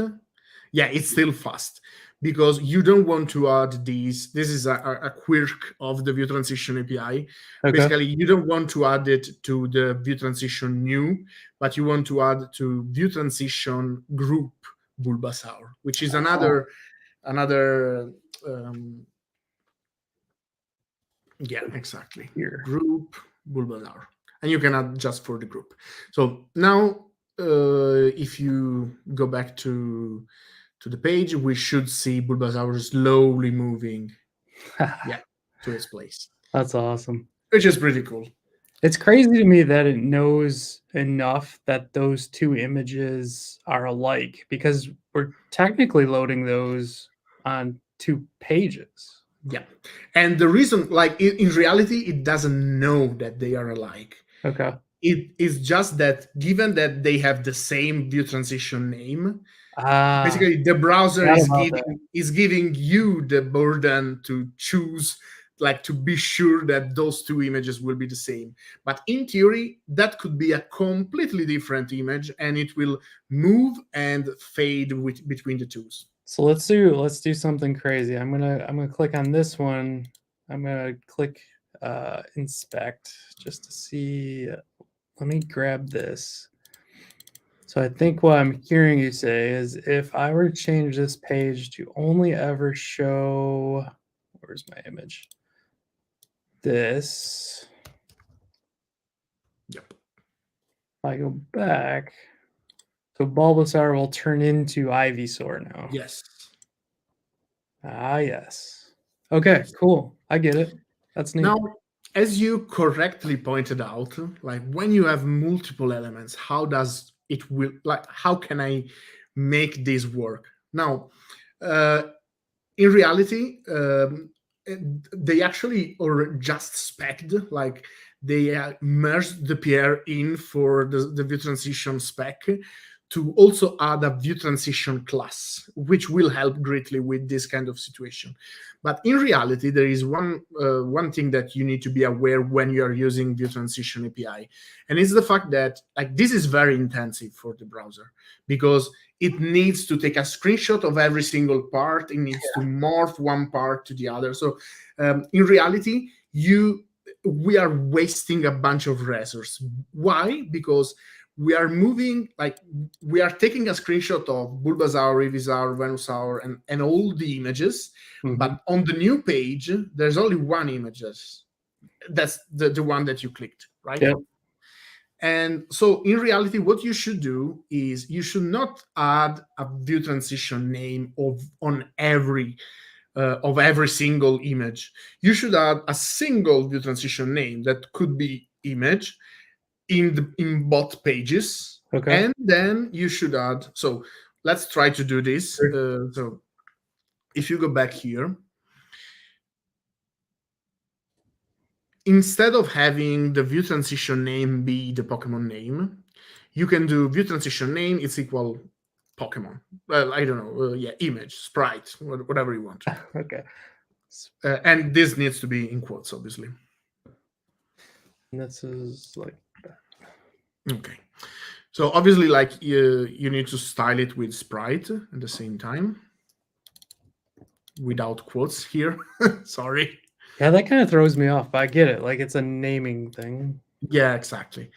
yeah, it's still fast, because you don't want to add these. This is a quirk of the view transition API. Okay. Basically, you don't want to add it to the view transition new, but you want to add to view transition group Bulbasaur, which is another yeah, exactly, Here. group Bulbasaur, and you can add just for the group. So now if you go back to the page, we should see Bulbasaur slowly moving to its place. That's awesome. Which is pretty cool. It's crazy to me that it knows enough that those two images are alike, because we're technically loading those on two pages. Yeah. And the reason, like, in reality, it doesn't know that they are alike. Okay. It is just that, given that they have the same view transition name, basically the browser is giving you the burden to choose, like, to be sure that those two images will be the same. But in theory, that could be a completely different image, and it will move and fade between the two. So let's do something crazy. I'm gonna click on this one. I'm gonna click inspect just to see. Let me grab this. So I think what I'm hearing you say is, if I were to change this page to only ever show, where's my image? This. Yep. If I go back, so Bulbasaur will turn into Ivysaur now. Yes. Ah, yes. Okay, cool. I get it. That's neat. Now, as you correctly pointed out, like, when you have multiple elements, how can I make this work? Now, in reality, they actually are just spec'd, like, they merged the PR in for the view transition spec to also add a view transition class, which will help greatly with this kind of situation. But in reality, there is one thing that you need to be aware when you are using view transition API, and it's the fact that, like, this is very intensive for the browser, because it needs to take a screenshot of every single part. It needs to morph one part to the other. So in reality, we are wasting a bunch of resources. Why? Because we are moving, like, we are taking a screenshot of Bulbasaur, Ivysaur, Venusaur, and all the images, but on the new page, there's only one image. That's the one that you clicked, right? Yep. And so in reality, what you should do is you should not add a view transition name on every single image. You should add a single view transition name that could be image in both pages. Okay. And then you should add, so let's try to do this. So if you go back here, instead of having the view transition name be the Pokemon name, you can do view transition name is equal Pokemon. Well, I don't know. Image, sprite, whatever you want. Okay. And this needs to be in quotes, obviously. And this is like that. Okay. So obviously, like, you need to style it with sprite at the same time, without quotes here. Sorry. Yeah, that kind of throws me off, but I get it. Like, it's a naming thing. Yeah, exactly.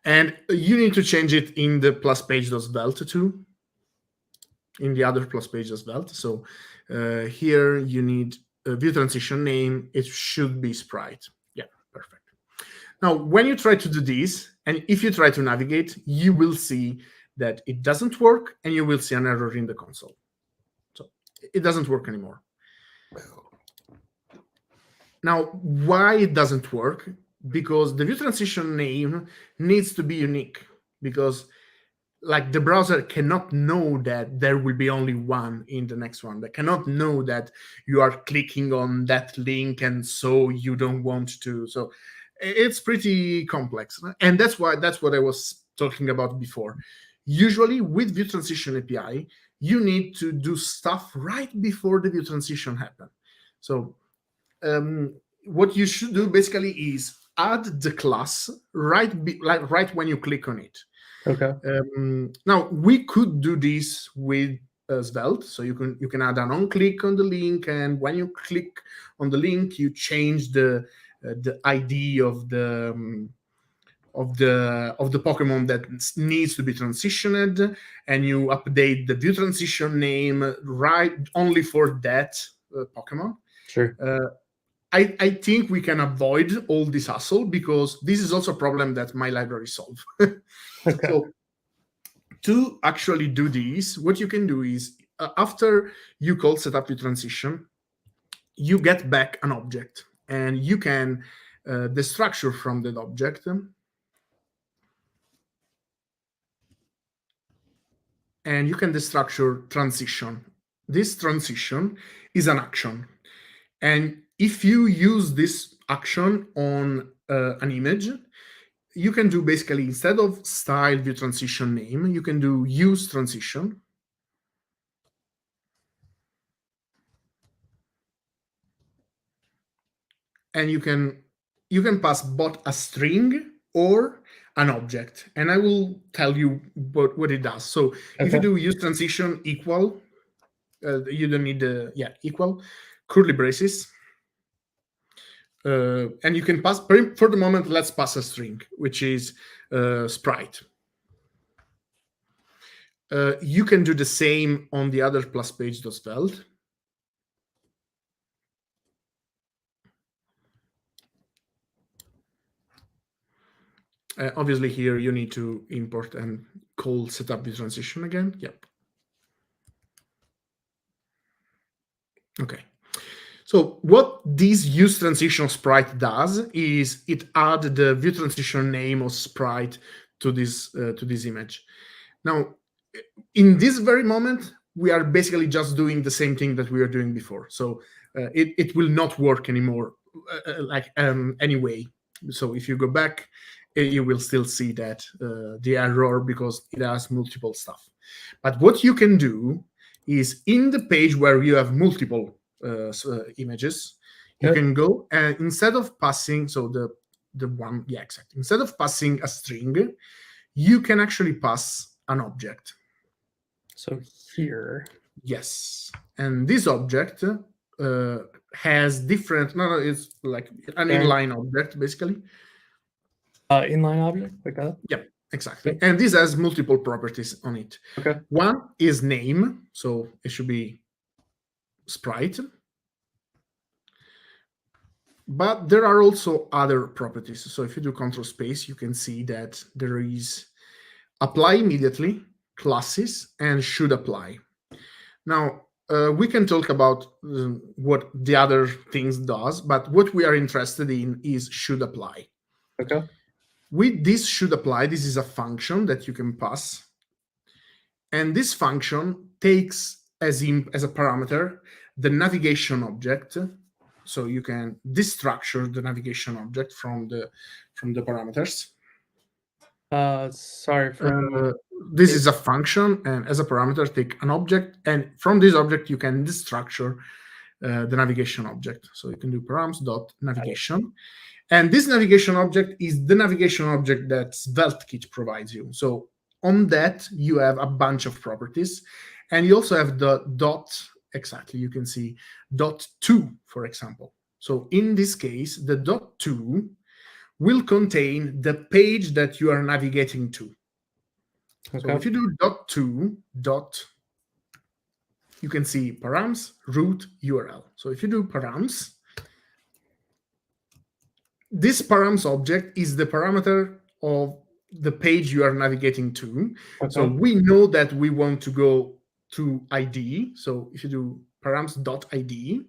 And you need to change it in the plus page.svelte too, in the other plus page.svelte. So here you need a view transition name. It should be sprite. Yeah, perfect. Now, when you try to do this, and if you try to navigate, you will see that it doesn't work, and you will see an error in the console. So it doesn't work anymore. Now, why it doesn't work? Because the view transition name needs to be unique, because like the browser cannot know that there will be only one in the next one. They cannot know that you are clicking on that link and so you don't want to. So it's pretty complex. And that's what I was talking about before. Usually with view transition API, you need to do stuff right before the view transition happen. So what you should do basically is add the class right when you click on it. Okay. Now we could do this with Svelte, so you can add an on-click on the link, and when you click on the link, you change the ID of the Pokemon that needs to be transitioned, and you update the view transition name right only for that Pokemon. Sure. I think we can avoid all this hassle because this is also a problem that my library solve. Okay. So to actually do this, what you can do is after you call setup view transition, you get back an object, and you can destructure from that object, and you can destructure transition. This transition is an action, and if you use this action on an image, you can do basically, instead of style view transition name, you can do use transition. And you can pass both a string or an object. And I will tell you what it does. So if you do use transition equal, you don't need the equal curly braces. And you can pass, for the moment, let's pass a string, which is sprite. You can do the same on the other plus page.svelte. Obviously, here you need to import and call setup view transition again. Yep. Okay. So what this use transition sprite does is it adds the view transition name of sprite to this image. Now, in this very moment, we are basically just doing the same thing that we were doing before. So it will not work anymore anyway. So if you go back, you will still see that the error because it has multiple stuff. But what you can do is in the page where you have multiple images, you can go and instead of passing, so the one, exactly. Instead of passing a string, you can actually pass an object. So here. Yes. And this object has different, it's like an inline object, basically. Inline object, like that? Yeah, exactly. Yep. And this has multiple properties on it. Okay. One is name, so it should be sprite. But there are also other properties. So if you do control space, you can see that there is apply immediately, classes, and should apply. Now, we can talk about what the other things does, but what we are interested in is should apply. Okay. With this should apply, this is a function that you can pass. And this function takes as a parameter the navigation object. So you can destructure the navigation object from the parameters. Sorry, this is a function, and as a parameter, take an object, and from this object you can destructure the navigation object. So you can do params.navigation, and this navigation object is the navigation object that SvelteKit provides you. So on that you have a bunch of properties, and you also have the dot. Exactly, you can see .to, for example. So in this case, the .to will contain the page that you are navigating to. Okay. So if you do .to, you can see params, root, URL. So if you do params, this params object is the parameter of the page you are navigating to. Okay. So we know that we want to go to ID. So if you do params.id.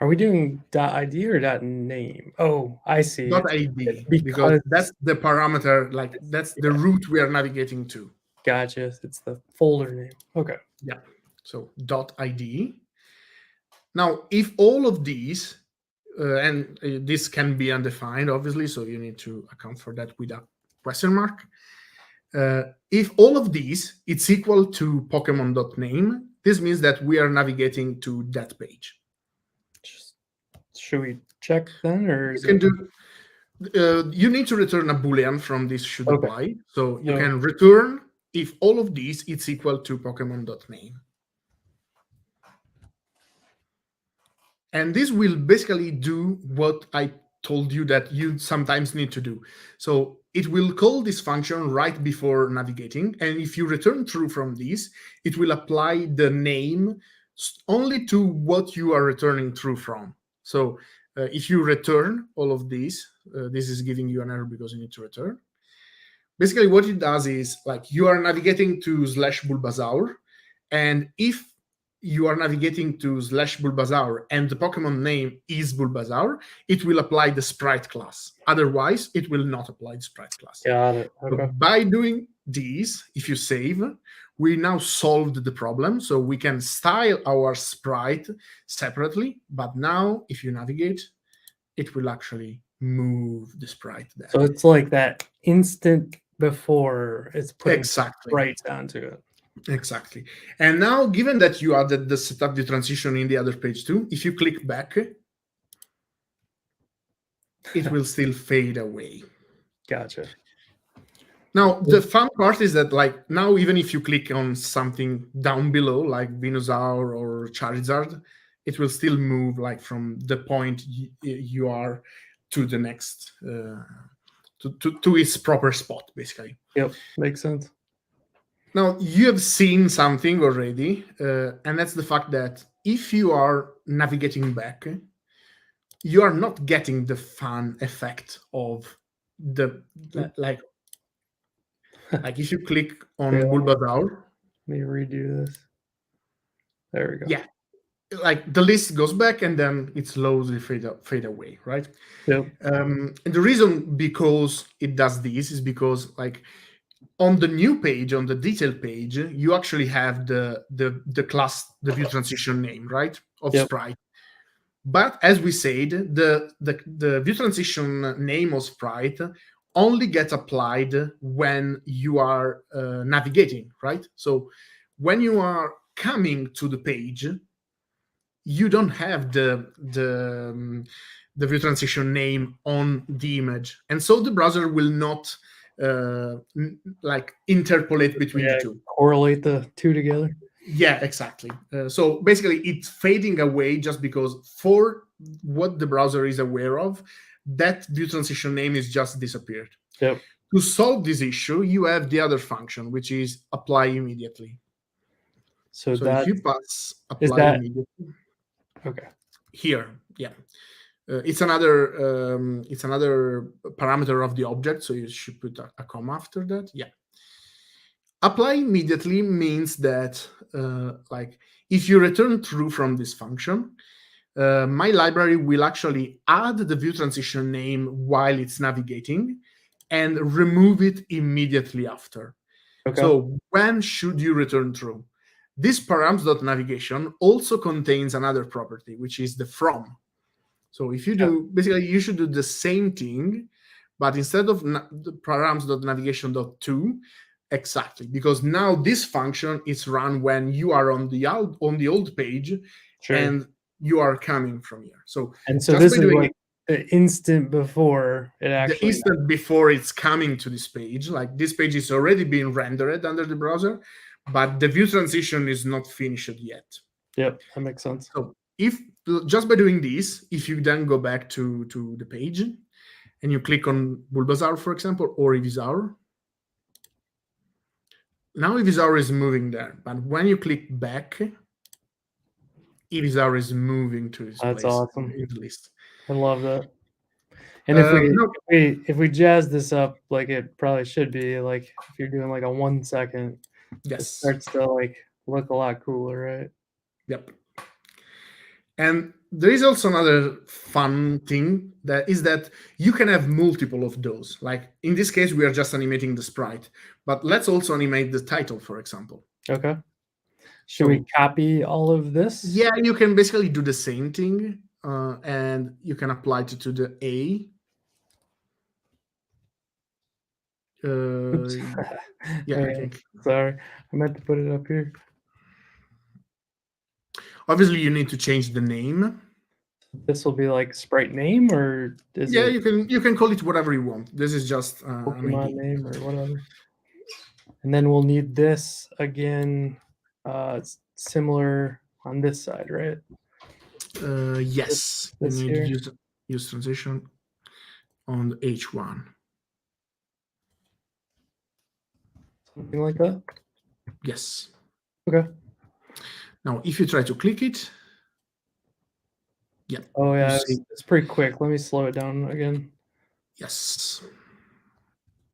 Are we doing .id or .name? Oh, I see. .id, because that's the parameter, like that's the route we are navigating to. Gotcha. It's the folder name. Okay. Yeah. So .id. Now, if all of these, and this can be undefined, obviously, so you need to account for that with a question mark. If all of these, it's equal to Pokemon.name, this means that we are navigating to that page. Should we check then, or You is can it? do. You need to return a boolean from this should Okay. apply. So you So- can return if all of these it's equal to Pokemon.name. And this will basically do what I told you that you sometimes need to do. So it will call this function right before navigating. And if you return true from this, it will apply the name only to what you are returning true from. So if you return all of these, this is giving you an error because you need to return. Basically, what it does is like you are navigating to /Bulbasaur, and if you are navigating to /Bulbasaur and the Pokemon name is Bulbasaur, it will apply the sprite class. Otherwise, it will not apply the sprite class. Got it. So Okay. by doing these, if you save, we now solved the problem. So we can style our sprite separately, but now if you navigate, it will actually move the sprite there. So it's like that instant before it's putting Exactly. right onto it. Exactly. And now, given that you added the setup view transition in the other page too, if you click back, it will still fade away. Gotcha. Now, the fun part is that, like, now even if you click on something down below, like Venusaur or Charizard, it will still move like from the point you are to the next, to its proper spot, basically. Yep, makes sense. Now, you have seen something already, and that's the fact that if you are navigating back, you are not getting the fun effect of the, like if you click on Yeah. Bulbasaur. Let me redo this. There we go. Yeah. Like the list goes back and then it slowly fade away, right? Yep. And the reason because it does this is because, like, on the new page, on the detail page, you actually have the class, the view transition name, right, of Yep. sprite. But as we said, the view transition name of sprite only gets applied when you are navigating, right? So when you are coming to the page, you don't have the view transition name on the image, and so the browser will not like interpolate between the two. Correlate the two together. Yeah, exactly. So basically, it's fading away just because for what the browser is aware of, that view transition name is just disappeared. Yep. To solve this issue, you have the other function, which is apply immediately. So if you pass apply is that immediately, okay? Here, yeah. It's another parameter of the object, so you should put a comma after that. Yeah. Apply immediately means that, like, if you return true from this function, my library will actually add the view transition name while it's navigating and remove it immediately after. Okay. So when should you return true? This params.navigation also contains another property, which is the from. So if you do, basically, you should do the same thing, but instead of the params.navigation.to, exactly, because now this function is run when you are on the old page, Sure. and you are coming from here. So this is like the instant before it actually. The instant before it's coming to this page, like this page is already being rendered under the browser, but the view transition is not finished yet. Yep, that makes sense. So if just by doing this, if you then go back to the page and you click on Bulbasaur, for example, or Ivysaur, now Ivysaur is moving there. But when you click back, Ivysaur is moving to this place. That's awesome. In the list. I love that. And if we jazz this up like it probably should be, like if you're doing like a 1 second, yes, it starts to like look a lot cooler, right? Yep. And there is also another fun thing that you can have multiple of those. Like in this case, we are just animating the sprite, but let's also animate the title, for example. Okay. Should we copy all of this? Yeah, you can basically do the same thing, and you can apply it to the A. Yeah, I think. Sorry, I meant to put it up here. Obviously, you need to change the name. This will be like sprite name, or is yeah, it you can call it whatever you want. This is just Pokemon name or whatever. And then we'll need this again, similar on this side, right? Yes, this you need here. to use transition on the H1. Something like that? Yes. Okay. Now, if you try to click it, yeah. Oh yeah, it's pretty quick. Let me slow it down again. Yes.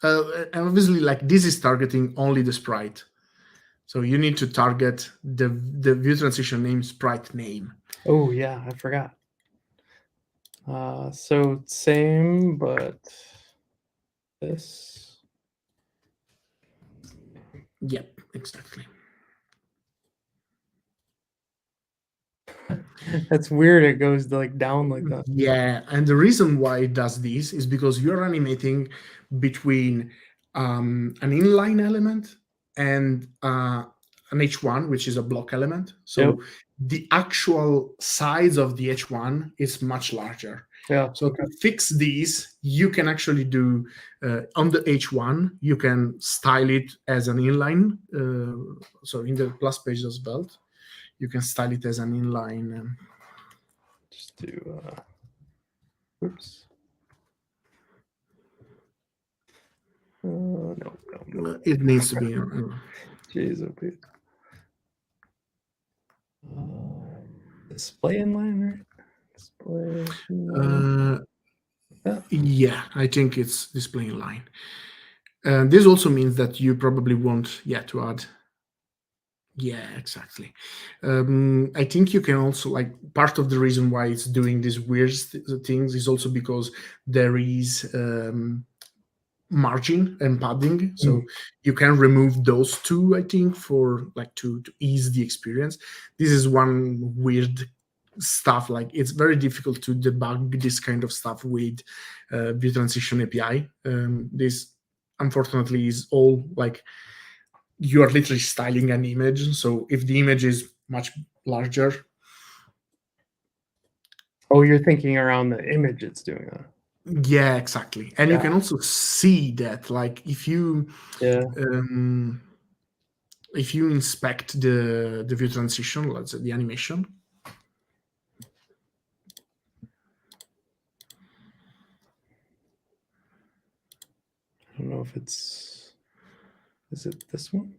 And obviously, like this is targeting only the sprite. So you need to target the view transition name sprite name. Oh yeah, I forgot. So same, but this. Yep, exactly. That's weird. It goes like down like that. Yeah, and the reason why it does this is because you're animating between an inline element and an H1, which is a block element. So the actual size of the H1 is much larger. Yeah. So to fix these, you can actually do on the H1, you can style it as an inline. So in the plus page of Svelte, you can style it as an inline. Just do. Oops. No. It needs to be. Jeez, okay. Display inline, right? Display inline. Yeah, I think it's display inline. This also means that you probably want, to add. Yeah, exactly. I think you can also, like, part of the reason why it's doing these weird things is also because there is margin and padding, so you can remove those two, I think, for like to ease the experience. This is one weird stuff. Like, it's very difficult to debug this kind of stuff with view transition API. This unfortunately is all like you are literally styling an image, so if the image is much larger. Oh, you're thinking around the image it's doing that. Yeah, exactly. And you can also see that, like, if you inspect the view transition, let's say the animation. I don't know if is it this one?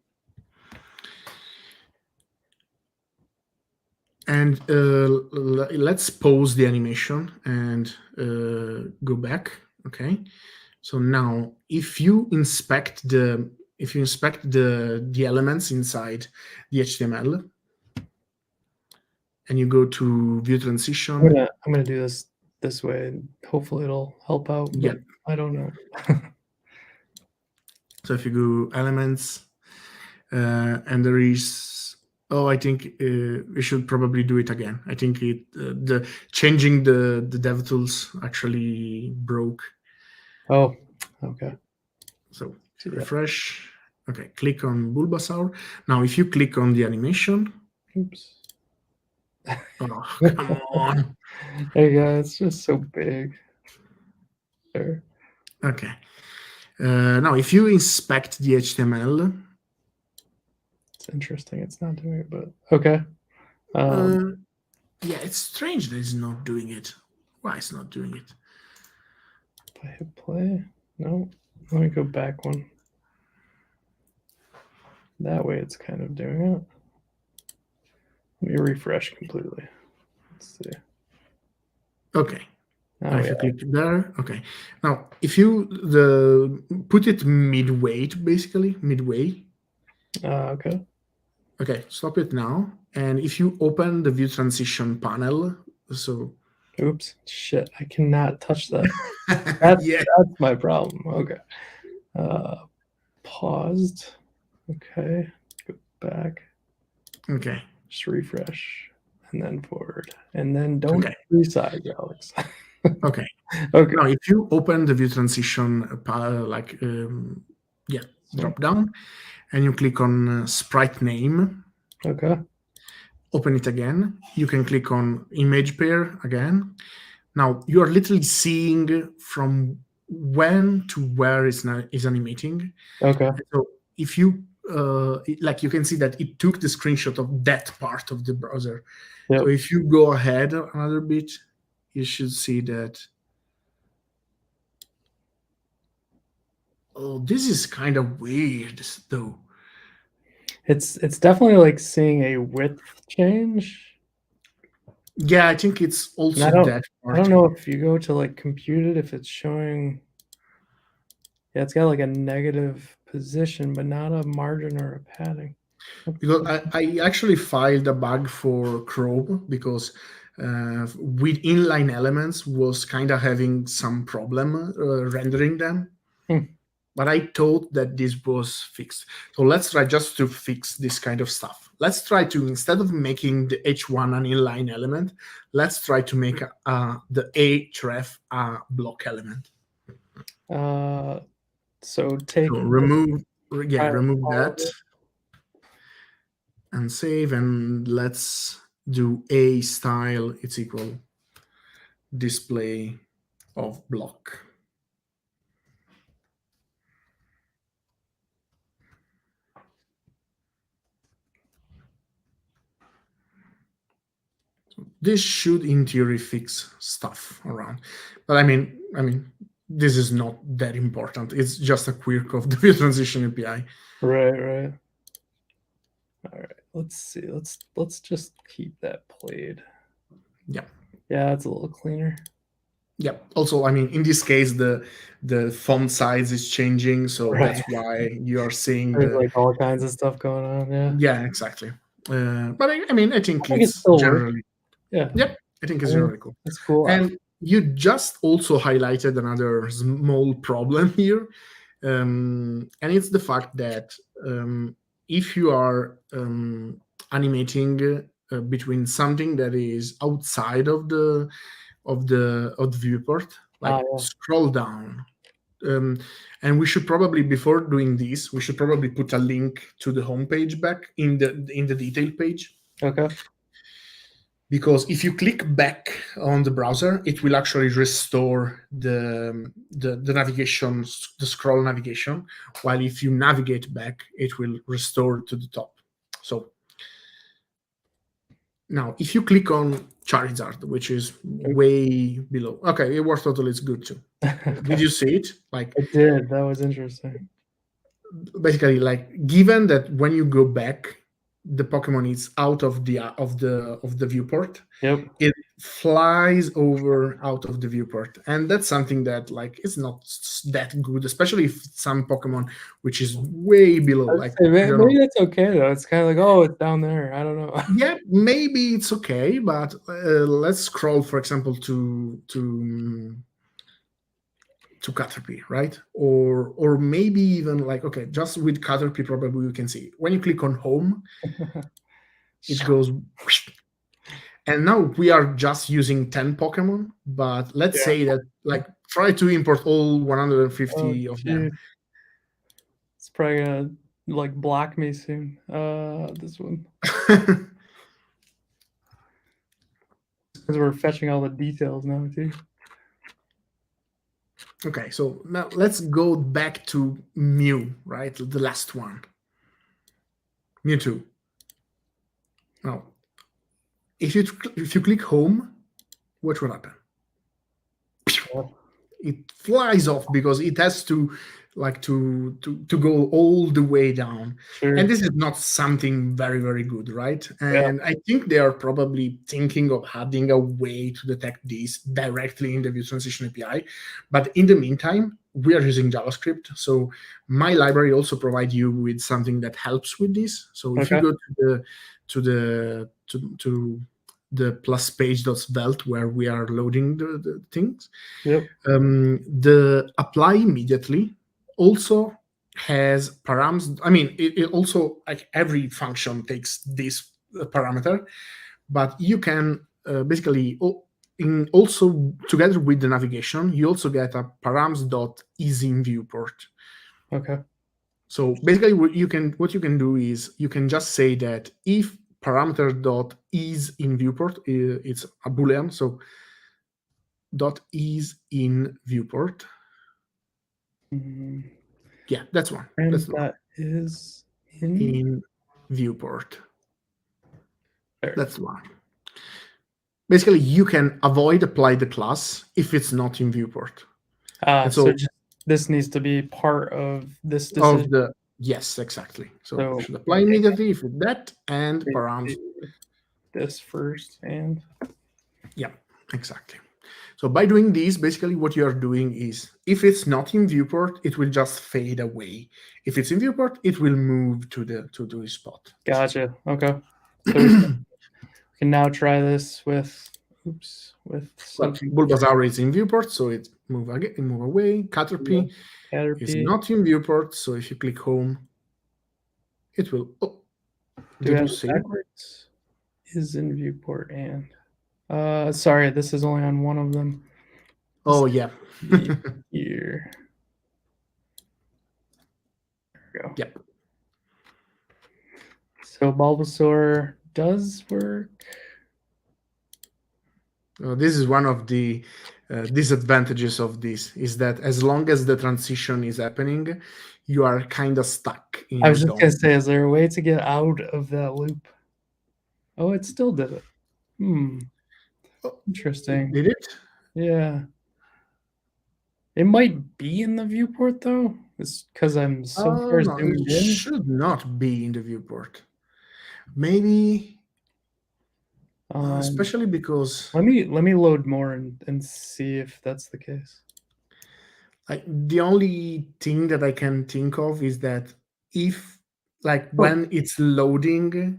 And let's pause the animation and go back. Okay. So now, if you inspect the elements inside the HTML, and you go to view transition, I'm gonna do this way, and hopefully it'll help out. But I don't know. So if you go elements, and there is. Oh, I think we should probably do it again. I think the changing the DevTools actually broke. Oh, okay. So refresh. Okay, click on Bulbasaur. Now, if you click on the animation. Oops. Oh, come on. Hey guys, it's just so big. There. Okay. Now, if you inspect the HTML. It's interesting. It's not doing it, but okay. Yeah, it's strange that it's not doing it. Why it's not doing it? If I hit play, no. Let me go back one. That way it's kind of doing it. Let me refresh completely. Let's see. Okay. Now if you click there, okay. Now, if you put it midway, basically midway. Okay. Okay, stop it now. And if you open the view transition panel So Oops, shit, I cannot touch that. That's yeah. that's my problem. Okay. Paused. Okay. Go back. Okay. Just refresh. And then forward. And then don't Okay. resize, Alex. Okay. Okay. Now, if you open the view transition, drop down, and you click on sprite name, Okay. open it again. You can click on image pair again. Now you are literally seeing from when to where is animating. Okay. So if you you can see that it took the screenshot of that part of the browser. Yep. So if you go ahead another bit, you should see that. Oh, this is kind of weird though. It's definitely like seeing a width change. Yeah, I think it's also And that part. I don't know if you go to like compute it, if it's showing. Yeah, it's got like a negative position, but not a margin or a padding. Because I actually filed a bug for Chrome because with inline elements was kind of having some problem rendering them. But I thought that this was fixed. So let's try just to fix this kind of stuff. Let's try to, instead of making the H1 an inline element, let's try to make the href a block element. So take remove all of that and save, and let's do a style it's equal display of block. So this should in theory fix stuff around, but I mean this is not that important. It's just a quirk of the view transition API. Right. All right. Let's see. Let's just keep that played. Yeah. Yeah, it's a little cleaner. Yeah. Also, I mean, in this case, the font size is changing, so Right. that's why you are seeing There's like all kinds of stuff going on. Yeah. Yeah, exactly. But I mean, I think it it's still generally. works. Yeah. Yep, I think it's really cool. That's cool. And you just also highlighted another small problem here, and it's the fact that if you are animating between something that is outside of the viewport, like scroll down. And we should probably, before doing this, we should probably put a link to the homepage back in the detail page. Okay. Because if you click back on the browser, it will actually restore the navigation, the scroll navigation. While if you navigate back, it will restore to the top. So now, if you click on Charizard, which is way below, okay, it works totally. It's good too. Did you see it? Like I did. That was interesting. Basically, like given that when you go back, the Pokemon is out of the viewport. Yep. It flies over out of the viewport, and that's something that like is not that good, especially if some Pokemon which is way below. Like maybe that's okay though. It's kind of like, oh, it's down there. I don't know. Yeah, maybe it's okay, but let's scroll, for example, to Caterpie, right? Or maybe even like, okay, just with Caterpie, probably you can see when you click on home, it goes. And now we are just using 10 Pokemon, but let's say that like try to import all 150 of them. It's probably gonna like block me soon. This one. Because we're fetching all the details now too. Okay, so now let's go back to Mew, right? The last one. Mewtwo. Now, if you click home, what will happen? It flies off because it has to like to go all the way down. Sure. And this is not something very, very good, right? And I think they are probably thinking of adding a way to detect this directly in the view transition API. But in the meantime, we are using JavaScript. So my library also provides you with something that helps with this. So if you go to the plus page.svelte where we are loading the things. Yep. The apply immediately also has params. I mean, it also, like, every function takes this parameter, but you can basically also together with the navigation, you also get a params.isin viewport. Okay. So basically, what you can do is you can just say that if parameter.is in viewport, it's a boolean, so dot is in viewport. Yeah, that's one. And That's the one. that is in In viewport. there. That's the one. Basically, you can avoid apply the class if it's not in viewport. And So just, this needs to be part of this decision. of the yes, exactly. So, So should apply immediately if it's that and params. This first and Yeah, exactly. So by doing this, basically what you are doing is, if it's not in viewport, it will just fade away. If it's in viewport, it will move to the spot. Gotcha. Okay. So we can now try this with something. Bulbasaur is in viewport, so it move away. Caterpie is not in viewport, so if you click home, it will. Oh, do have it backwards? Is in viewport and sorry, this is only on one of them. Oh yeah. Here. There we go. Yep. So Bulbasaur does work. This is one of the disadvantages of this, is that as long as the transition is happening, you are kind of stuck. I was just going to say, is there a way to get out of that loop? Oh, it still did it. Interesting. Did it? Yeah. It might be in the viewport, though. It's because I'm so far zoomed it in. should not be in the viewport. Maybe... especially because let me load more and see if that's the case. The only thing that I can think of is that if, like, when it's loading,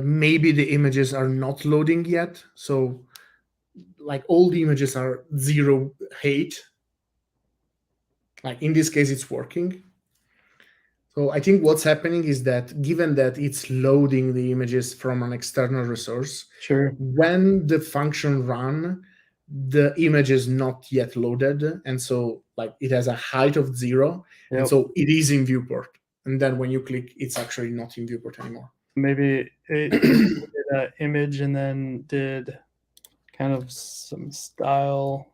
maybe the images are not loading yet, so like all the images are 0 height. Like in this case, it's working. So I think what's happening is that, given that it's loading the images from an external resource, sure, when the function run, the image is not yet loaded, and so like it has a height of 0, and so it is in viewport. And then when you click, it's actually not in viewport anymore. Maybe it did an image and then did kind of some style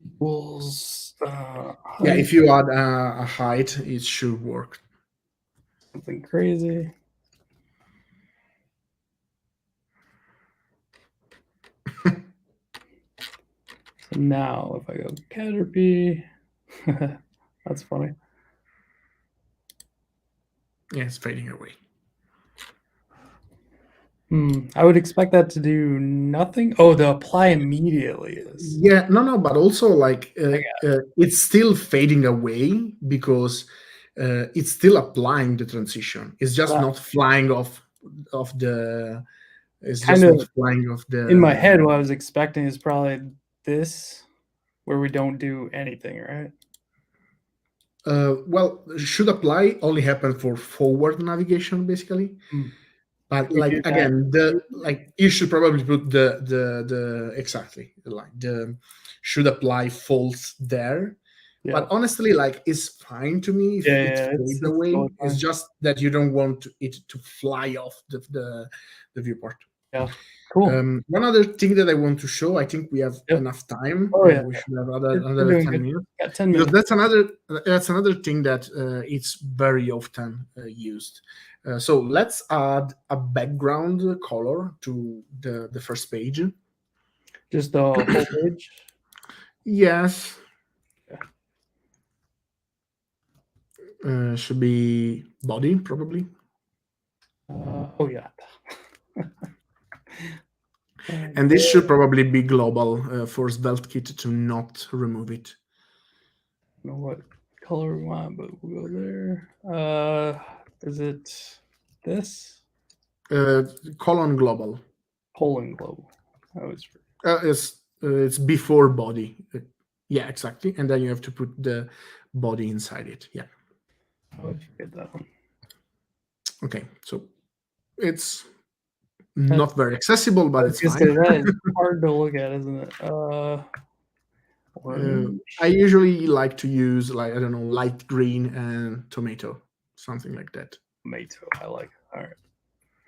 equals. Yeah, if you add a height, it should work. Something crazy. So now, if I go Caterpie, that's funny. Yeah, it's fading away. I would expect that to do nothing. Oh, the apply immediately is. Yeah, no, but also like it's still fading away because it's still applying the transition. It's just not flying off the. It's just not flying off the. In my head, what I was expecting is probably this, where we don't do anything, right? Well, should apply only happen for forward navigation, basically. But like again, you should probably put the exactly like the should apply false there. Yeah. But honestly, like, it's fine to me if it fades away. Totally, it's just that you don't want it to fly off the viewport. Yeah. Cool. One other thing that I want to show, I think we have enough time. Oh, yeah. We should have another 10 minutes. Got 10 minutes. Because that's another thing that it's very often used. So let's add a background color to the first page. Just the whole page? Yes. Should be body, probably. Oh, yeah. And this should probably be global for SvelteKit to not remove it. I don't know what color we want, but we'll go there. Is it this? colon global. Colon global. It's before body. Yeah, exactly. And then you have to put the body inside it. Yeah. I forget that one. Okay. So it's not very accessible, but it's fine. That is hard to look at, isn't it? I usually like to use, like, I don't know, light green and tomato, something like that. Tomato, I like. All right,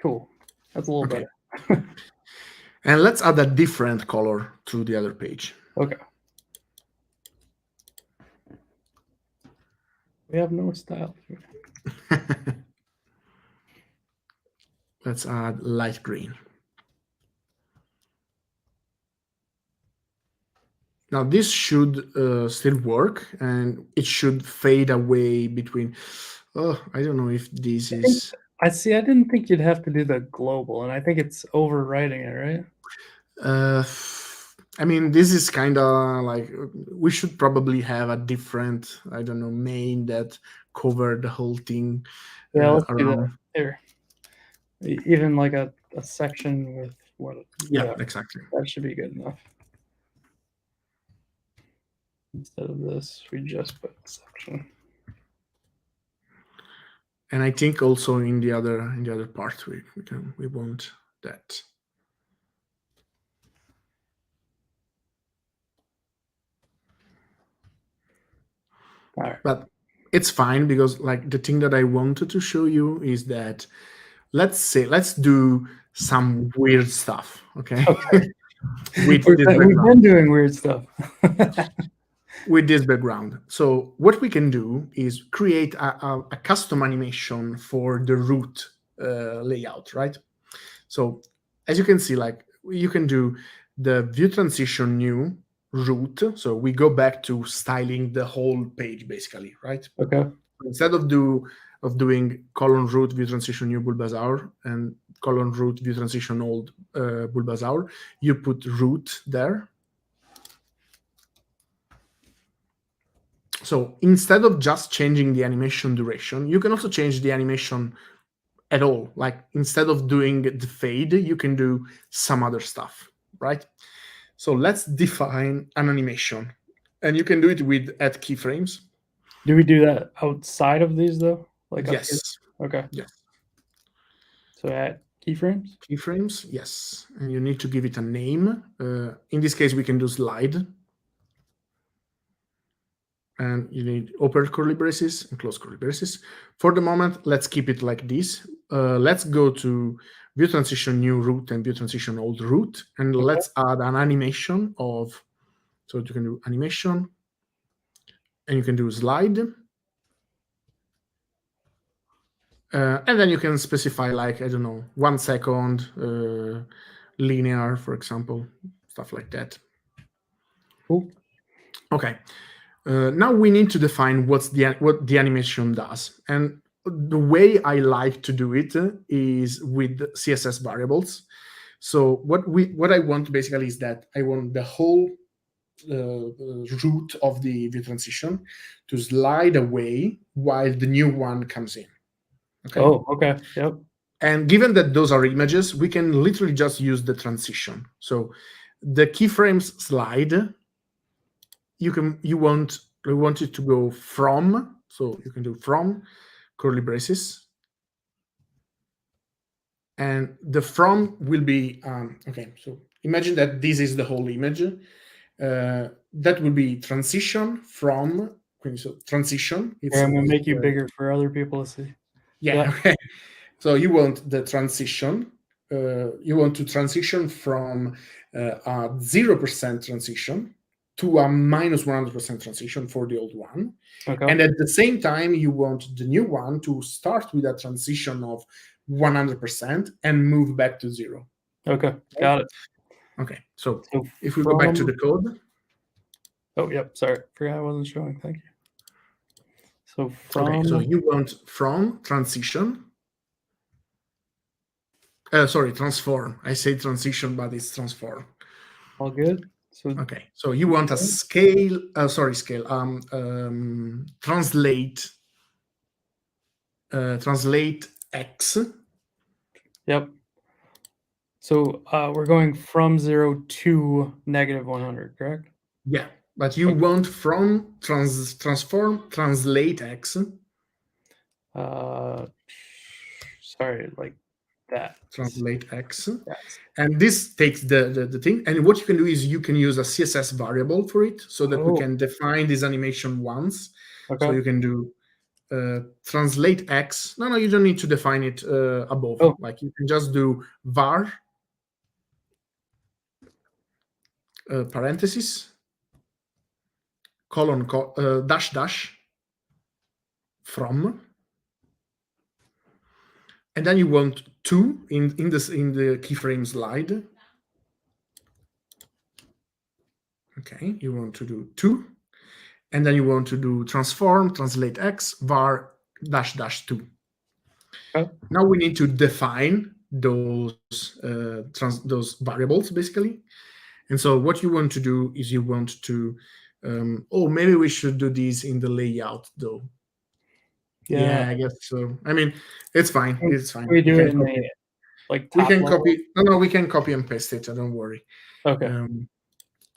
cool. That's a little Okay. better. And let's add a different color to the other page. Okay. We have no style. Let's add light green. Now this should still work, and it should fade away between. Oh, I don't know if this is. I see. I didn't think you'd have to do the global, and I think it's overwriting it, right? I mean, this is kind of like, we should probably have a different, I don't know, main that cover the whole thing. Yeah, let's do that here. Even like a section with what? Yeah, exactly. That should be good enough. Instead of this, we just put section. And I think also in the other part we want that. All right. But it's fine, because like the thing that I wanted to show you is that let's do some weird stuff. Okay. We've been doing weird stuff. With this background. So what we can do is create a custom animation for the root layout, right? So as you can see, like, you can do the view transition new root. So we go back to styling the whole page, basically, right? Okay. Instead of doing colon root view transition new Bulbasaur and colon root view transition old Bulbasaur, you put root there. So instead of just changing the animation duration, you can also change the animation at all. Like, instead of doing the fade, you can do some other stuff, right? So let's define an animation, and you can do it with add keyframes. Do we do that outside of these though? Like yes. Okay. Yes. So add keyframes. Keyframes, yes, and you need to give it a name. In this case, we can do slide. And you need open curly braces and close curly braces. For the moment, let's keep it like this. Let's go to view transition new root and view transition old root, and let's add an animation of. So you can do animation, and you can do slide, and then you can specify, like, I don't know, 1 second, linear, for example, stuff like that. Cool. Okay. Now we need to define what the animation does, and the way I like to do it is with CSS variables. So what I want basically is that I want the whole root of the view transition to slide away while the new one comes in. Okay. Oh, okay. Yep. And given that those are images, we can literally just use the transition. So the keyframes slide. We want it to go from, so you can do from curly braces, and the from will be okay. So imagine that this is the whole image. That will be transition from. So transition. I'm gonna make you bigger for other people to see. Yeah. Okay. So you want the transition. You want to transition from a 0% transition to a minus 100% transition for the old one. Okay. And at the same time, you want the new one to start with a transition of 100% and move back to 0. Okay, got it. Okay, so if we go back to the code. Oh, yep, sorry. Forgot I wasn't showing. Thank you. So from. Okay, so you want from transition. Sorry, transform. I say transition, but it's transform. All good. So okay, so you want a scale. Translate X. Yep. So we're going from 0 to negative 100, correct? Yeah, but you want from transform translate x. Sorry, like that. Translate x. Yes. And this takes the thing. And what you can do is you can use a CSS variable for it so that we Oh, can define this animation once. okay. So you can do translate x. No, you don't need to define it above. Oh. Like you can just do var parentheses colon dash dash from, and then you want two in the keyframe slide. Okay, you want to do two, and then you want to do transform translate x var dash dash two. Okay. Now we need to define those those variables basically. And so what you want to do is you want to maybe we should do these in the layout though. Yeah, I guess so. I mean, it's fine. It's fine. We do it in the like top we can level? copy. No, we can copy and paste it. Don't worry. Okay.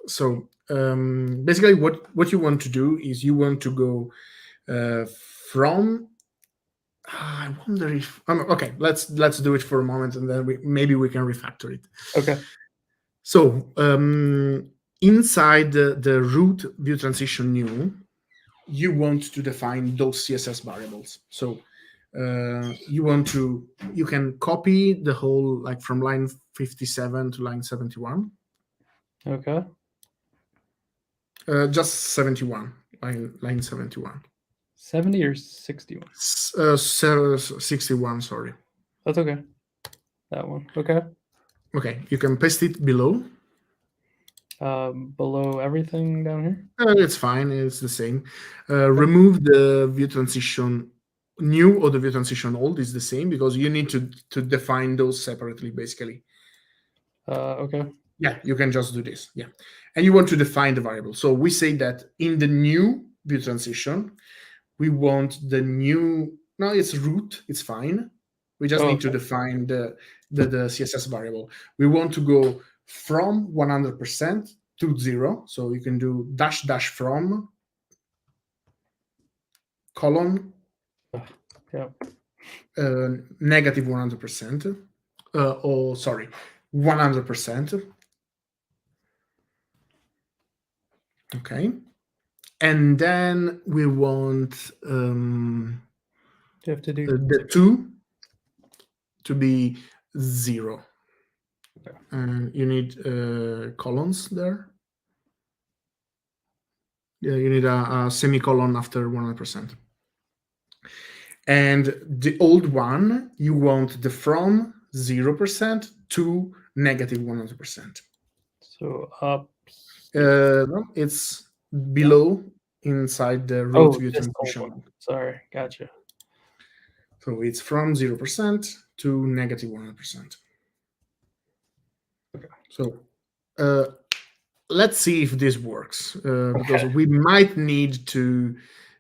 So basically, what you want to do is you want to go from. I wonder if okay. Let's do it for a moment, and then maybe we can refactor it. Okay. So inside the root view transition new, you want to define those CSS variables. So you can copy the whole, like from line 57 to line 71. Okay. Just 71, line 71. 70 or 61? 61, sorry. That's okay. That one. Okay. Okay, you can paste it below. Below everything down here? It's fine, it's the same. Remove the view transition new or the view transition old is the same because you need to define those separately, basically. Okay. Yeah, you can just do this. Yeah. And you want to define the variable. So we say that in the new view transition, we want the new, no, it's root, it's fine. We just need to define the CSS variable. We want to go from 100% to 0. So you can do dash dash from colon negative 100%. Or sorry, 100%. Okay. And then we want you have to do the 2 to be 0. Okay. And you need colons there. Yeah, you need a semicolon after 100%. And the old one, you want the from 0% to negative 100%. So up. No, it's below inside the root view transition. Sorry, gotcha. So it's from 0% to negative 100%. Okay. So let's see if this works because we might need to.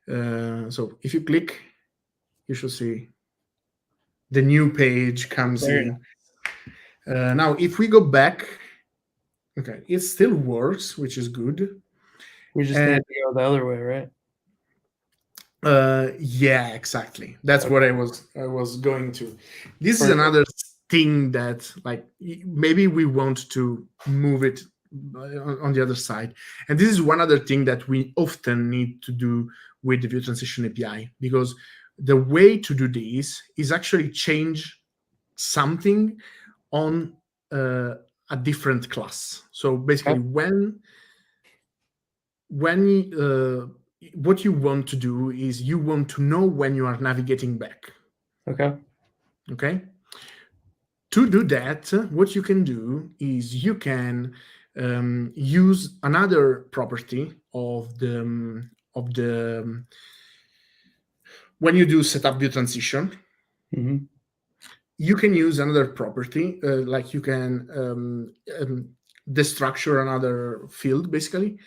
So if you click, you should see the new page comes in. Now, if we go back, okay, it still works, which is good. We just need to go the other way, right? Yeah, exactly. That's what I was going to. This is another thing that, like, maybe we want to move it on the other side. And this is one other thing that we often need to do with the View Transition API, because the way to do this is actually change something on a different class. So basically, when what you want to do is you want to know when you are navigating back. Okay. To do that, what you can do is you can use another property of the when you do setup view transition. Mm-hmm. You can use another property, like you can destructure another field, basically,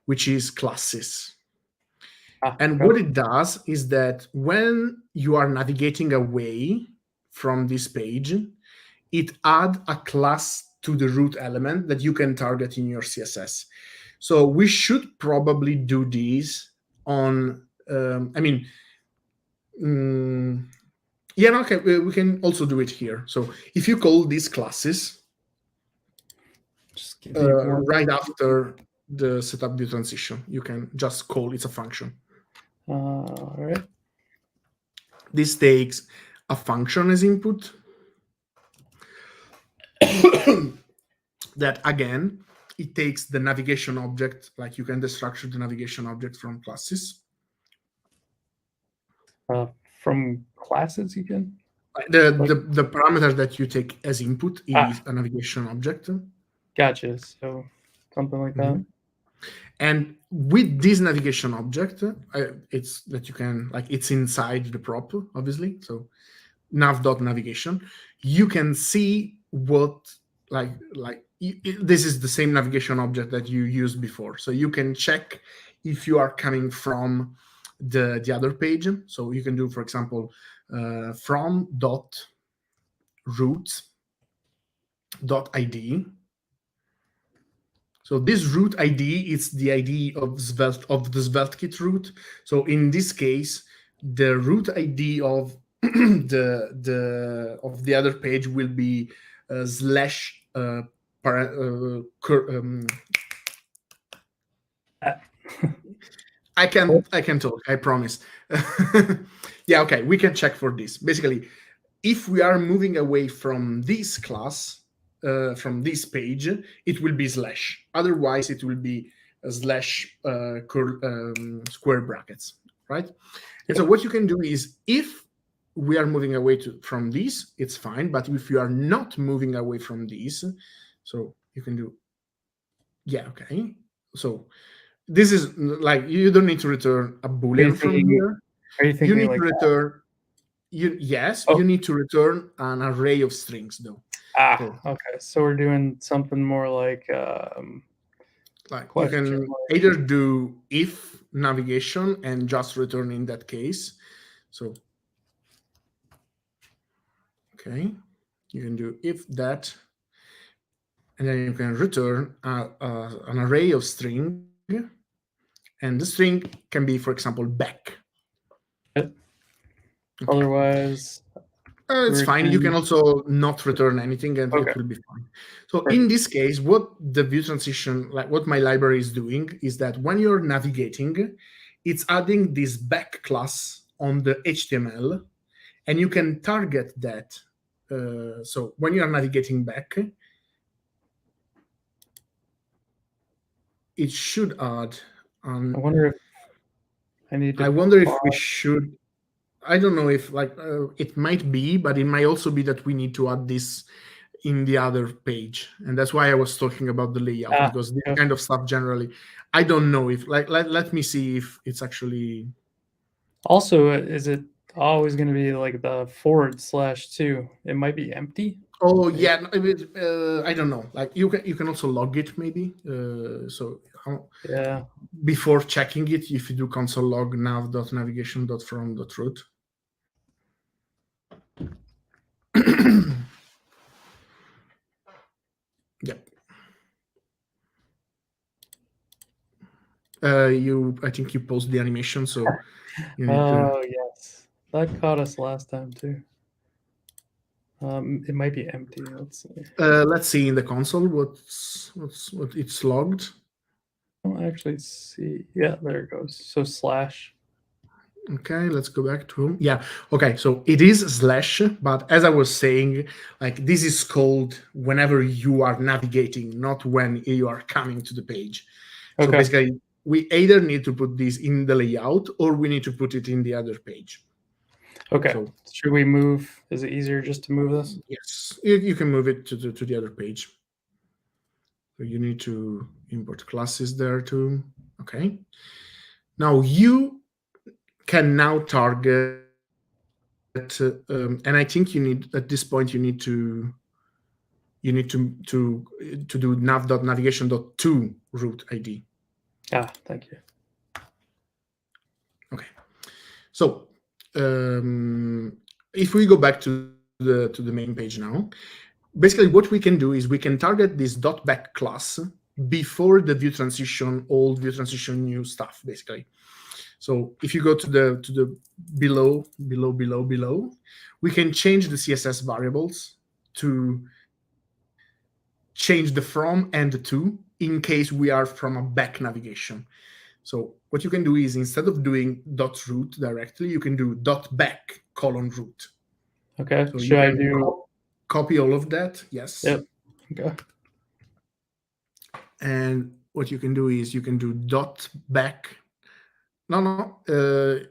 which is classes. And what it does is that when you are navigating away from this page, it add a class to the root element that you can target in your CSS. So we should probably do these on, yeah, okay, we can also do it here. So if you call these classes Just give me one. right after the setup view transition, you can just call it's a function. All right. This takes a function as input that, again, it takes the navigation object, like you can destructure the navigation object from classes. From classes, you can? The parameter that you take as input is a navigation object. Gotcha. So something like that. And with this navigation object, it's that you can, like, it's inside the prop, obviously. So nav.navigation, you can see what, this is the same navigation object that you used before. So you can check if you are coming from the other page. So you can do, for example, from .root.id. So this root ID is the ID of the SvelteKit root. So in this case, the root ID of the other page will be slash I can talk, I promise. Yeah, okay, we can check for this. Basically, if we are moving away from this class, from this page, it will be slash. Otherwise, it will be a slash square brackets, right? And so what you can do is, if we are moving away from this, it's fine. But if you are not moving away from this, so you can do, yeah, okay. So this is like, you don't need to return a Boolean from here. Are you thinking you need like to return you need to return an array of strings though. Okay, so we're doing something more like you can either do if navigation and just return in that case. So okay, you can do if that, and then you can return an array of string, and the string can be, for example, back. Otherwise, it's fine. You can also not return anything, and it will be fine. So in this case, what the view transition, like what my library is doing, is that when you're navigating, it's adding this back class on the HTML, and you can target that. So when you are navigating back, it should add. I wonder if I need to. I wonder if we should. I don't know if it might be, but it might also be that we need to add this in the other page, and that's why I was talking about the layout, because this kind of stuff generally, I don't know if let me see if it's actually. Also, is it always going to be like the /2? It might be empty. Oh yeah, I don't know. Like you can also log it maybe. So yeah. Before checking it, if you do console log nav.navigation.from.root. Yep. I think you paused the animation, so you need to... yes, that caught us last time too. It might be empty. Let's see. Let's see in the console what it's logged. I don't actually see. Yeah, there it goes. So slash. Okay, let's go back to, yeah. Okay, so it is slash, but as I was saying, like this is called whenever you are navigating, not when you are coming to the page. So basically, we either need to put this in the layout or we need to put it in the other page. Okay. So, should we move? Is it easier just to move this? Yes, you can move it to the other page. So you need to import classes there too. Okay. Now you can now target, and I think you need at this point you need to do nav.navigation.to root ID. Thank you. Okay. So if we go back to the main page now, basically what we can do is we can target this .back class before the view transition, old view transition, new stuff, basically. So if you go to the below, we can change the CSS variables to change the from and the to in case we are from a back navigation. So what you can do is instead of doing .root directly, you can do .back : root. Okay. So Should I do? Copy all of that. Yes. Yep. Okay. And what you can do is you can do .back. No,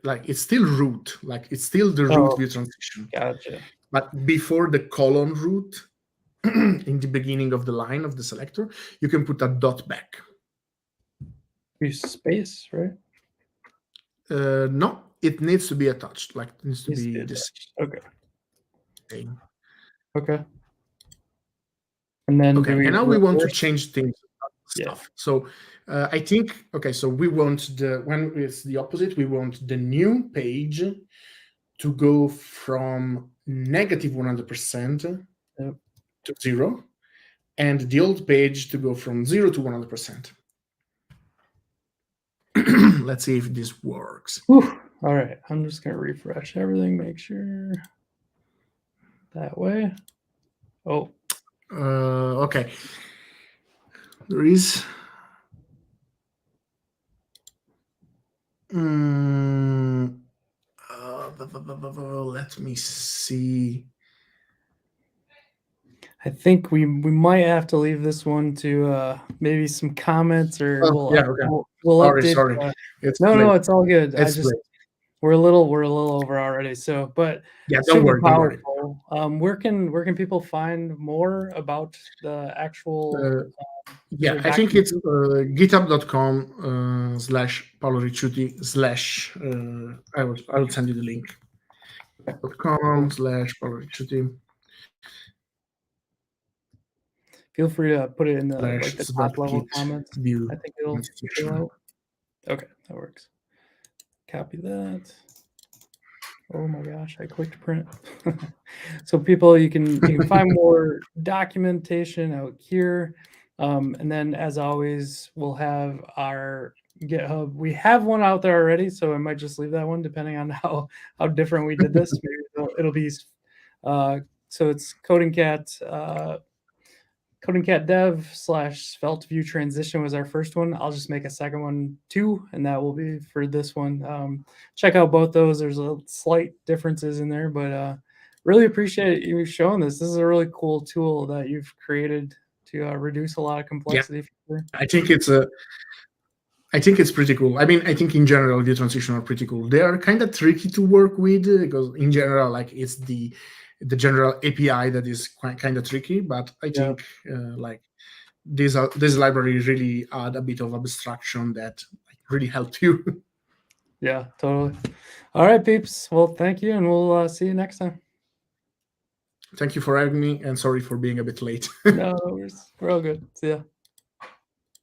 like it's still root. Like it's still the root view transition. Gotcha. But before the : root, in the beginning of the line of the selector, you can put a .back. Use space, right? No, it needs to be attached. Like it needs to Needs to be be this. Okay. Thing. Okay. And then Okay, and now we want to change things. Yeah. Stuff. So I think, okay, so we want when it's the opposite, we want the new page to go from -100% Yep. to 0, and the old page to go from 0 to 100%. Let's see if this works. Whew. All right, I'm just gonna refresh everything, make sure that way. Oh. Okay. There is. Let me see. I think we might have to leave this one to maybe some comments, or we'll update. Sorry. No, it's all good. It's we're a little over already. So, but yeah, don't worry. Where can people find more about the actual? Yeah, I think it's github.com/paoloricciuti/ I will send you the link. .com/paoloricciuti. Feel free to put it in the top level comments. View. I think it'll out. Okay, that works. Copy that. Oh my gosh, I clicked print. So people, you can find more documentation out here. And then as always, we'll have our GitHub. We have one out there already, so I might just leave that one depending on how different we did this. Maybe it'll be so it's CodingCat dev / Svelte view transition was our first one. I'll just make a second one too, and that will be for this one. Check out both those. There's a slight differences in there, but really appreciate you showing this. This is a really cool tool that you've created to reduce a lot of complexity. Yeah. I think it's pretty cool. I mean, I think in general the transition are pretty cool. They are kind of tricky to work with because in general, like it's the general API that is kind of tricky. But I think like this library really add a bit of abstraction that really helped you. Yeah, totally. All right, peeps. Well, thank you, and we'll see you next time. Thank you for having me, and sorry for being a bit late. No, we're all good. See ya.